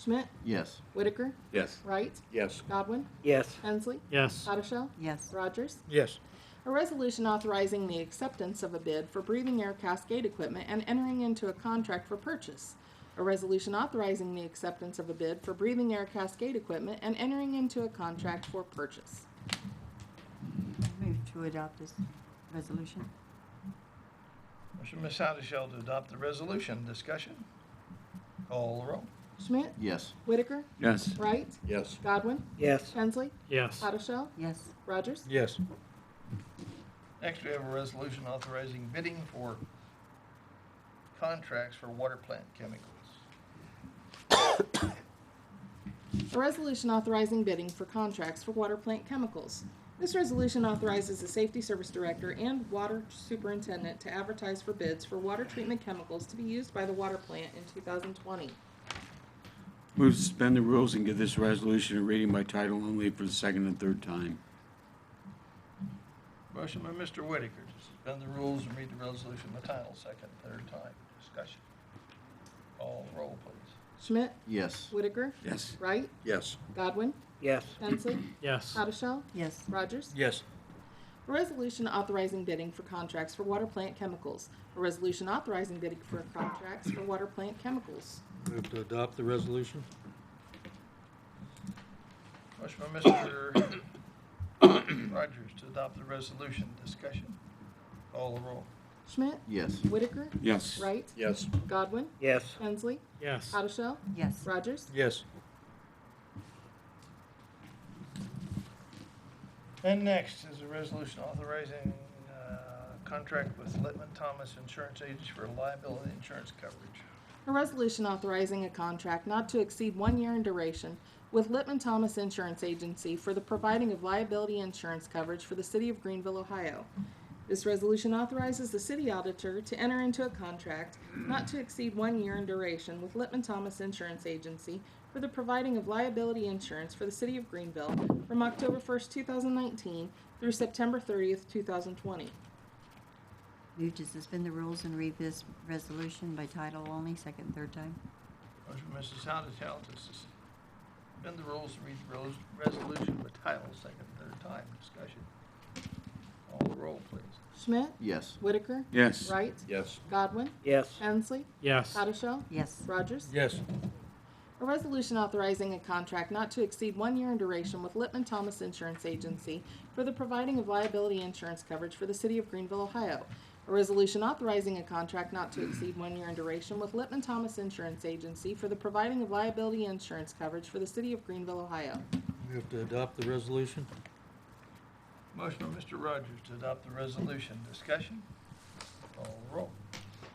Schmidt? Yes. Whitaker? Yes. Wright? Yes. Godwin? Yes. Hensley? Yes. Hottishell? Yes. Rogers? Yes. A resolution authorizing the acceptance of a bid for breathing air cascade equipment and entering into a contract for purchase. A resolution authorizing the acceptance of a bid for breathing air cascade equipment and entering into a contract for purchase. Move to adopt this resolution. Motion by Ms. Haudashelt to adopt the resolution. Discussion? Call the roll. Schmidt? Yes. Whitaker? Yes. Wright? Yes. Godwin? Yes. Hensley? Yes. Hottashell? Yes. Rogers? Yes. Next, we have a resolution authorizing bidding for contracts for water plant chemicals. A resolution authorizing bidding for contracts for water plant chemicals. This resolution authorizes the Safety Service Director and Water Superintendent to advertise for bids for water treatment chemicals to be used by the water plant in 2020. Move to suspend the rules and give this resolution a reading by title only for the second and third time. Motion by Mr. Whitaker to suspend the rules and read the resolution by title, second, third time. Discussion. Call the roll, please. Schmidt? Yes. Whitaker? Yes. Wright? Yes. Godwin? Yes. Hensley? Yes. Hottashell? Yes. Rogers? Yes. A resolution authorizing bidding for contracts for water plant chemicals. A resolution authorizing bidding for contracts for water plant chemicals. Move to adopt the resolution. Motion by Mr. Rogers to adopt the resolution. Discussion. Call the roll. Schmidt? Yes. Whitaker? Yes. Wright? Yes. Godwin? Yes. Hensley? Yes. Hottashell? Yes. Rogers? Yes. And next is a resolution authorizing contract with Littman Thomas Insurance Agency for liability insurance coverage. A resolution authorizing a contract not to exceed 1 year in duration with Littman Thomas Insurance Agency for the providing of liability insurance coverage for the City of Greenville, Ohio. This resolution authorizes the city auditor to enter into a contract not to exceed 1 year in duration with Littman Thomas Insurance Agency for the providing of liability insurance for the City of Greenville from October 1st, 2019 through September 30th, 2020. Move to suspend the rules and read this resolution by title only, second and third time. Motion by Mrs. Haudashelt to suspend the rules and read the resolution by title, second and third time. Discussion. Call the roll, please. Schmidt? Yes. Whitaker? Yes. Wright? Yes. Godwin? Yes. Hensley? Yes. Hottashell? Yes. Rogers? Yes. A resolution authorizing a contract not to exceed 1 year in duration with Littman Thomas Insurance Agency for the providing of liability insurance coverage for the City of Greenville, Ohio. A resolution authorizing a contract not to exceed 1 year in duration with Littman Thomas Insurance Agency for the providing of liability insurance coverage for the City of Greenville, Ohio. Move to adopt the resolution. Motion by Mr. Rogers to adopt the resolution. Discussion. Call the roll.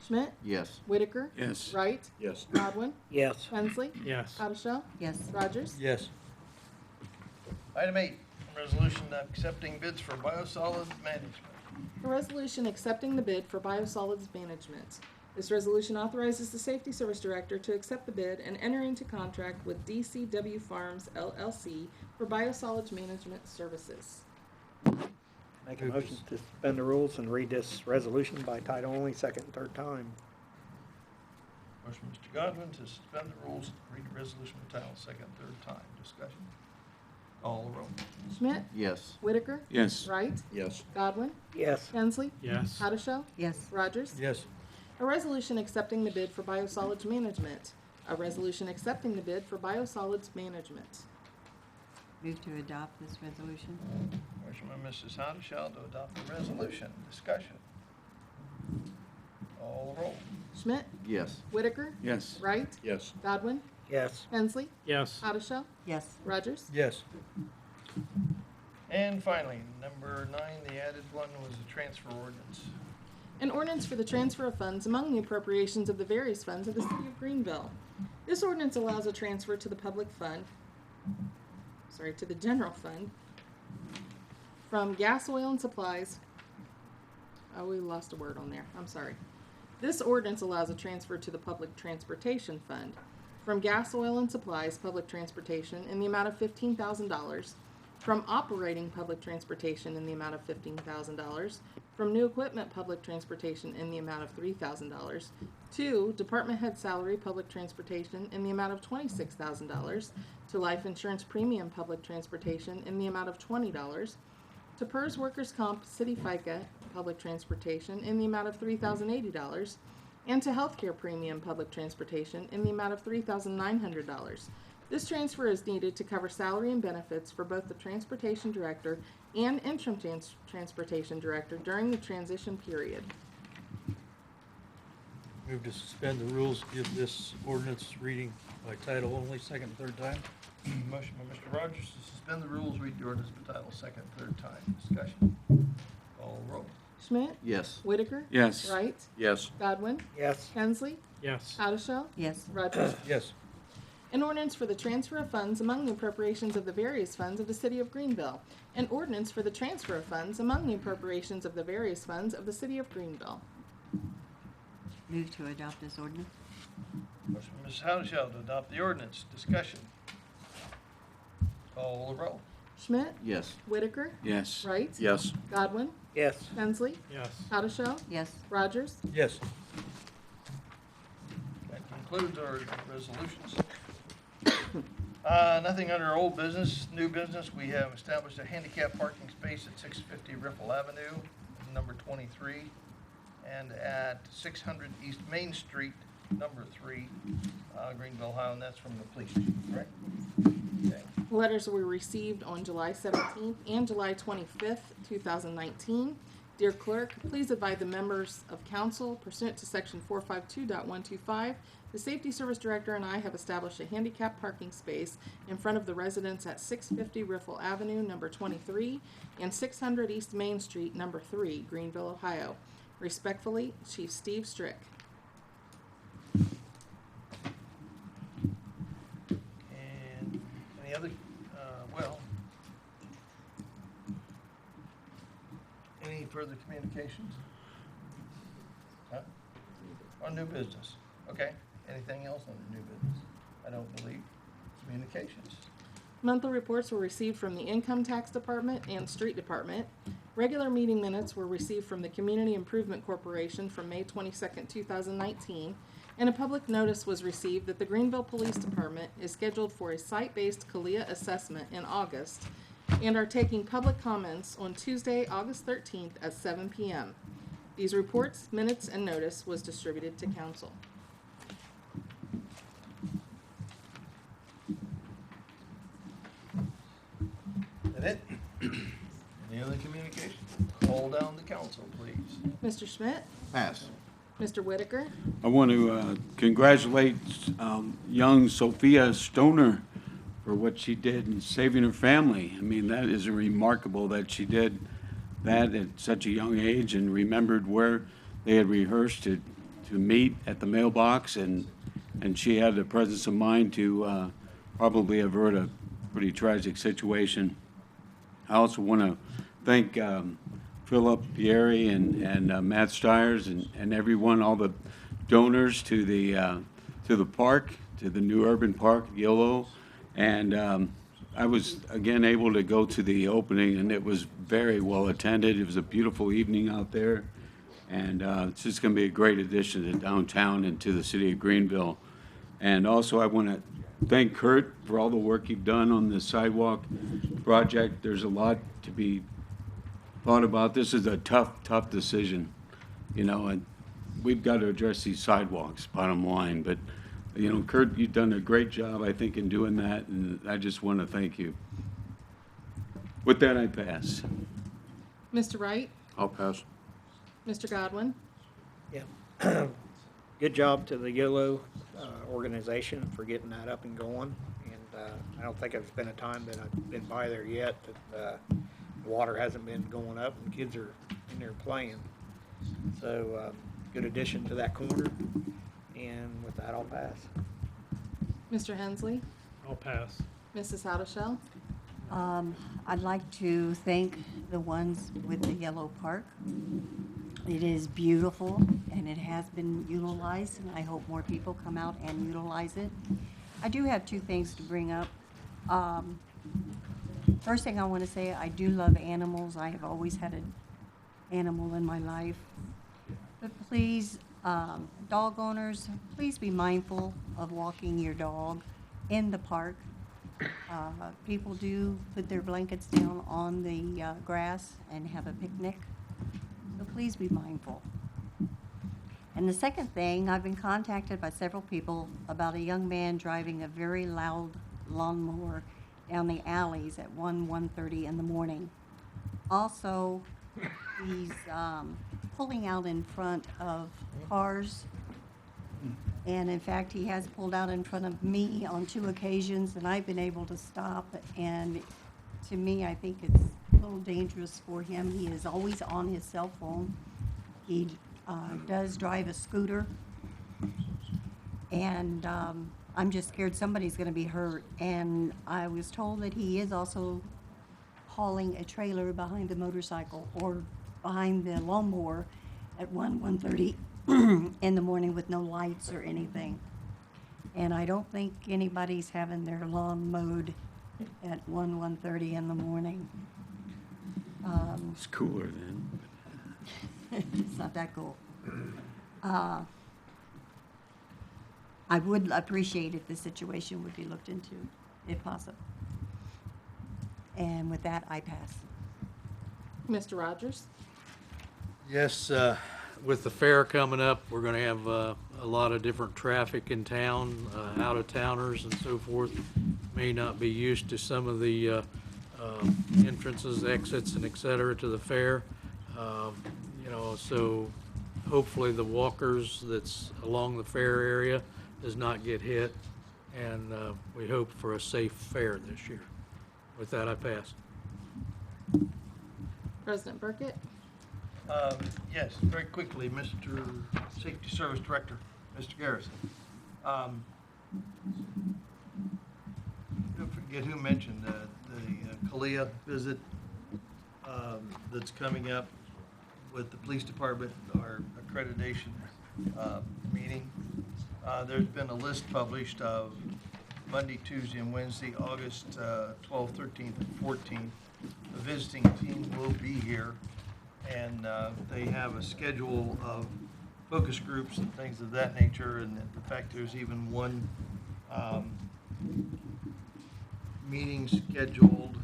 Schmidt? Yes. Whitaker? Yes. Wright? Yes. Godwin? Yes. Hensley? Yes. Hottashell? Yes. Rogers? Yes. Item 8, resolution accepting bids for biosolids management. A resolution accepting the bid for biosolids management. This resolution authorizes the Safety Service Director to accept the bid and enter into contract with DCW Farms LLC for biosolids management services. Make a motion to suspend the rules and read this resolution by title only, second and third time. Motion by Mr. Godwin to suspend the rules and read the resolution by title, second, third time. Discussion. Call the roll. Schmidt? Yes. Whitaker? Yes. Wright? Yes. Godwin? Yes. Hensley? Yes. Hottashell? Yes. Rogers? Yes. A resolution accepting the bid for biosolids management. A resolution accepting the bid for biosolids management. Move to adopt this resolution. Motion by Mrs. Haudashelt to adopt the resolution. Discussion. Call the roll. Schmidt? Yes. Whitaker? Yes. Wright? Yes. Godwin? Yes. Hensley? Yes. Hottashell? Yes. Rogers? Yes. And finally, number 9, the added one was the transfer ordinance. An ordinance for the transfer of funds among the appropriations of the various funds of the City of Greenville. This ordinance allows a transfer to the to the general fund from gas, oil, and supplies. Oh, we lost a word on there. I'm sorry. This ordinance allows a transfer to the public transportation fund from gas, oil, and supplies public transportation in the amount of $15,000, from operating public transportation in the amount of $15,000, from new equipment public transportation in the amount of $3,000, to department head salary public transportation in the amount of $26,000, to life insurance premium public transportation in the amount of $20, to PERS workers' comp city FICA public transportation in the amount of $3,080, and to healthcare premium public transportation in the amount of $3,900. This transfer is needed to cover salary and benefits for both the transportation director and interim transportation director during the transition period. Move to suspend the rules, give this ordinance reading by title only, second and third time. Motion by Mr. Rogers to suspend the rules, read the ordinance by title, second, third time. Discussion. Call roll. Schmidt? Yes. Whitaker? Yes. Wright? Yes. Godwin? Yes. Hensley? Yes. Hottishell? Yes. Rogers? Yes. An ordinance for the transfer of funds among the appropriations of the various funds of the City of Greenville. An ordinance for the transfer of funds among the appropriations of the various funds of the City of Greenville. Move to adopt this ordinance. Motion by Mrs. Howe to adopt the ordinance. Discussion. Call the roll. Schmidt? Yes. Whitaker? Yes. Wright? Yes. Godwin? Yes. Hensley? Yes. Hottishell? Yes. Rogers? Yes. That concludes our resolutions. Nothing under old business. New business, we have established a handicap parking space at 650 Riffle Avenue, number 23, and at 600 East Main Street, number 3, Greenville, Ohio, and that's from the police chief, correct? Okay. Letters were received on July 17th and July 25th, 2019. Dear Clerk, please advise the members of council pursuant to section 452.125, the Safety Service Director and I have established a handicap parking space in front of the residence at 650 Riffle Avenue, number 23, and 600 East Main Street, number 3, Greenville, Ohio. Respectfully, Chief Steve Strick. And any other, any further communications? Huh? On new business? Okay. Anything else on the new business? I don't believe. Communications. Monthly reports were received from the Income Tax Department and Street Department. Regular meeting minutes were received from the Community Improvement Corporation from May 22nd, 2019, and a public notice was received that the Greenville Police Department is scheduled for a site-based CALIA assessment in August and are taking public comments on Tuesday, August 13th at 7 p.m. These reports, minutes, and notice was distributed to council. That it? Any other communication? Call down the council, please. Mr. Schmidt? Pass. Mr. Whitaker? I want to congratulate young Sophia Stoner for what she did in saving her family. I mean, that is remarkable that she did that at such a young age and remembered where they had rehearsed to meet at the mailbox, and she had the presence of mind to probably avert a pretty tragic situation. I also want to thank Philip Pieri and Matt Stiers and everyone, all the donors to the park, to the new urban park, Yolo. And I was, again, able to go to the opening, and it was very well attended. It was a beautiful evening out there. And it's just going to be a great addition to downtown and to the city of Greenville. And also, I want to thank Kurt for all the work you've done on the sidewalk project. There's a lot to be thought about. This is a tough decision, you know, and we've got to address these sidewalks, bottom line. But, you know, Kurt, you've done a great job, I think, in doing that, and I just want to thank you. With that, I pass. Mr. Wright? I'll pass. Mr. Godwin? Yeah. Good job to the YOLO organization for getting that up and going. And I don't think there's been a time that I've been by there yet that the water hasn't been going up and kids are in there playing. So good addition to that corner. And with that, I'll pass. Mr. Hensley? I'll pass. Mrs. Hottishell? I'd like to thank the ones with the yellow park. It is beautiful, and it has been utilized, and I hope more people come out and utilize it. I do have two things to bring up. First thing I want to say, I do love animals. I have always had an animal in my life. But please, dog owners, please be mindful of walking your dog in the park. People do put their blankets down on the grass and have a picnic. So please be mindful. And the second thing, I've been contacted by several people about a young man driving a very loud lawnmower down the alleys at 1:30 in the morning. Also, he's pulling out in front of cars And in fact, he has pulled out in front of me on 2 occasions, and I've been able to stop. And to me, I think it's a little dangerous for him. He is always on his cell phone. He does drive a scooter. And I'm just scared somebody's going to be hurt. And I was told that he is also hauling a trailer behind the motorcycle or behind the lawnmower at 1:30 in the morning with no lights or anything. And I don't think anybody's having their lawn mowed at 1:30 in the morning. It's cooler then. It's not that cool. I would appreciate if the situation would be looked into, if possible. And with that, I pass. Mr. Rogers? Yes, with the fair coming up, we're going to have a lot of different traffic in town, out-of-towners and so forth. May not be used to some of the entrances, exits, and et cetera to the fair. You know, so hopefully the walkers that's along the fair area does not get hit, and we hope for a safe fair this year. With that, I pass. President Burkett? Yes, very quickly, Mr. Safety Service Director, Mr. Garrison. I forget who mentioned the Kalia visit that's coming up with the police department, our accreditation meeting. There's been a list published of Monday, Tuesday, and Wednesday, August 12th, 13th, and 14th. The visiting team will be here, and they have a schedule of focus groups and things of that nature. And in fact, there's even one meeting scheduled.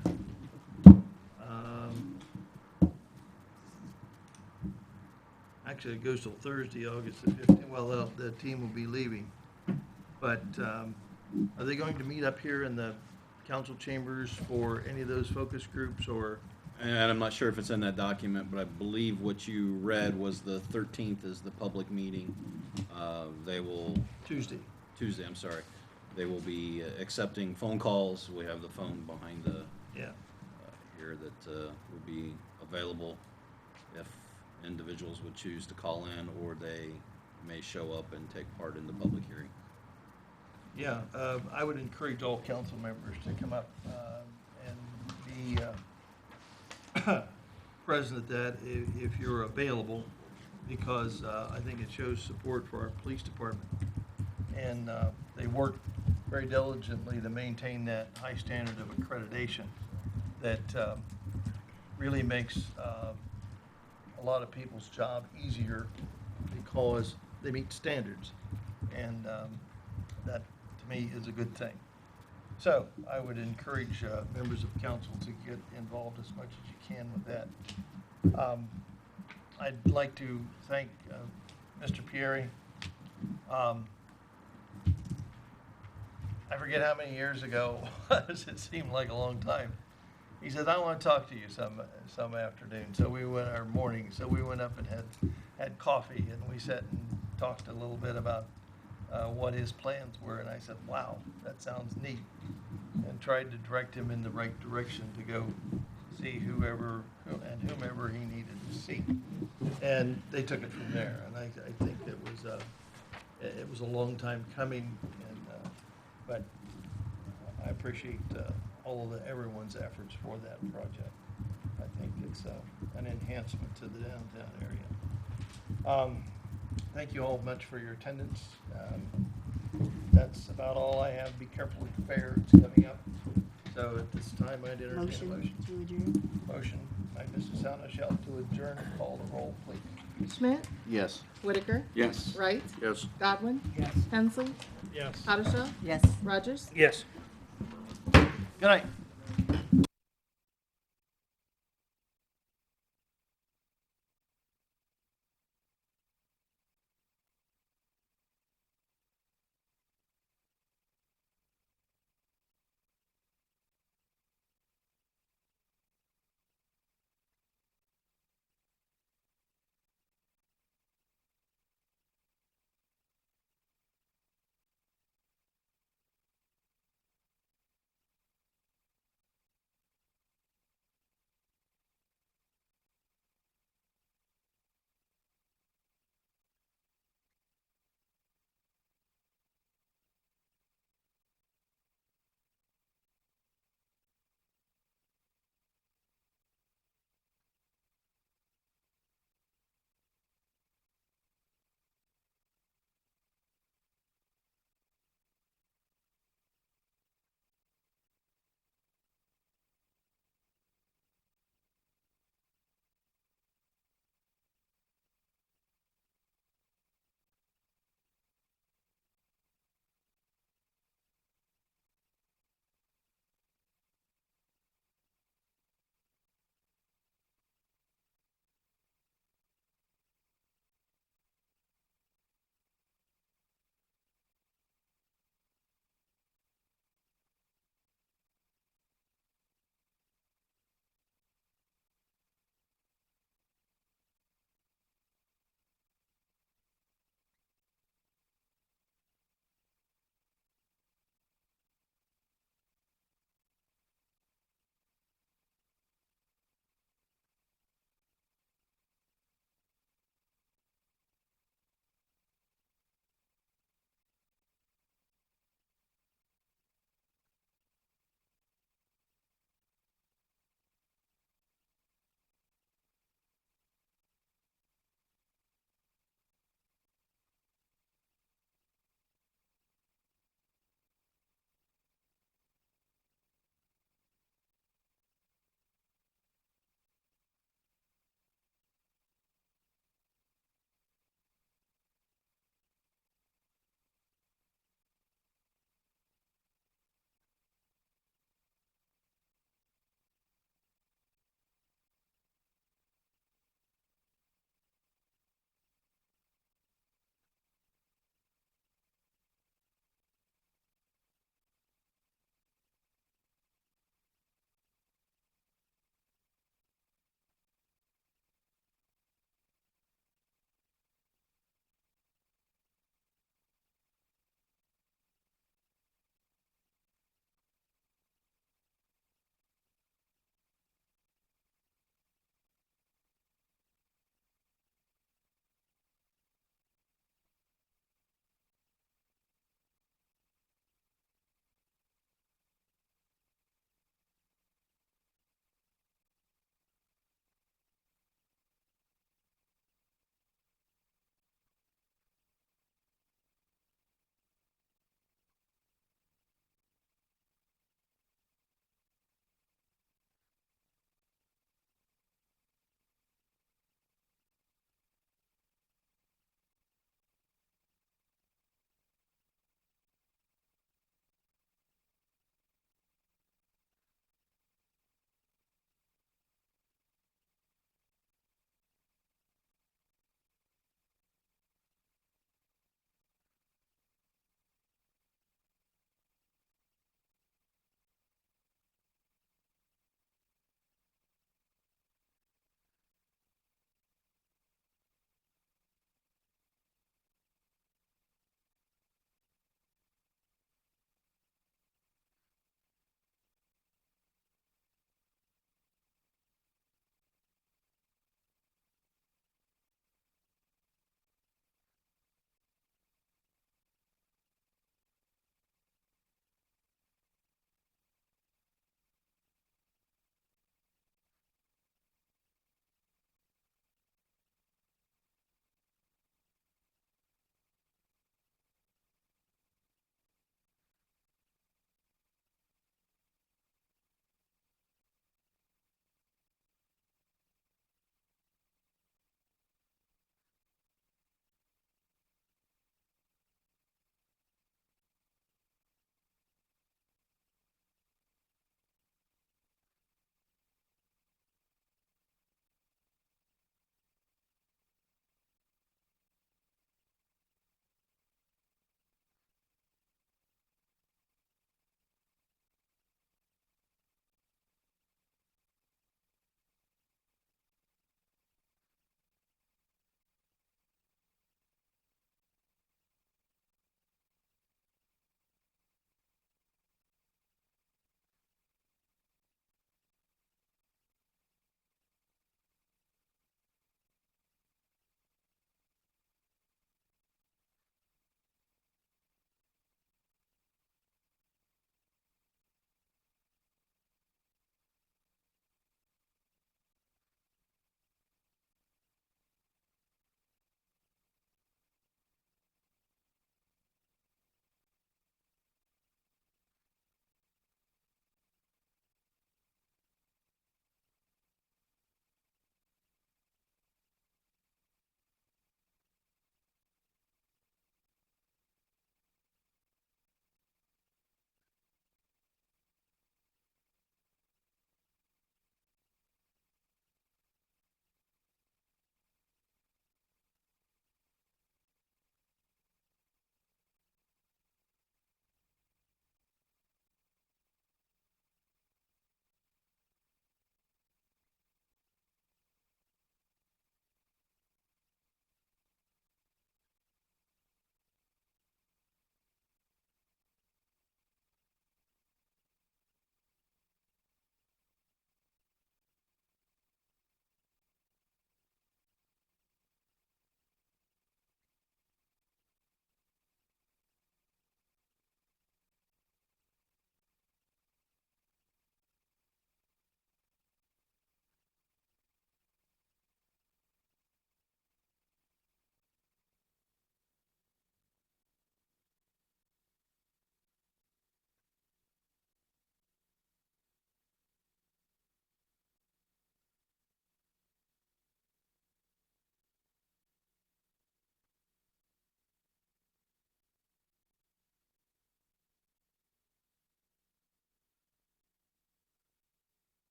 Actually, it goes till Thursday, August the 15th. Well, the team will be leaving. But are they going to meet up here in the council chambers for any of those focus groups, or? And I'm not sure if it's in that document, but I believe what you read was the 13th is the public meeting. They will... Tuesday, I'm sorry. They will be accepting phone calls. We have the phone behind the... Yeah. Here that will be available if individuals would choose to call in, or they may show up and take part in the public hearing. Yeah, I would encourage all council members to come up and be present at that if you're available, because I think it shows support for our police department. And they work very diligently to maintain that high standard of accreditation that really makes a lot of people's job easier because they meet standards. And that, to me, is a good thing. So I would encourage members of council to get involved as much as you can with that. I'd like to thank Mr. Pieri. I forget how many years ago it was. It seemed like a long time. He said, "I want to talk to you some afternoon." So we went, our morning, so we went up and had coffee, and we sat and talked a little bit about what his plans were. And I said, "Wow, that sounds neat," and tried to direct him in the right direction to go see whomever he needed to see. And they took it from there. And I think it was a long time coming, and but I appreciate all of everyone's efforts for that project. I think it's an enhancement to the downtown area. Thank you all much for your attendance. That's about all I have. Be careful with the fair. It's coming up. So at this time, I'd entertain a motion. To adjourn. Motion by Mrs. Soundashell to adjourn and call the roll, please. Schmidt? Yes. Whitaker? Yes. Wright? Yes. Godwin? Yes. Hensley? Yes. Hottishell? Yes. Rogers? Yes. Good night.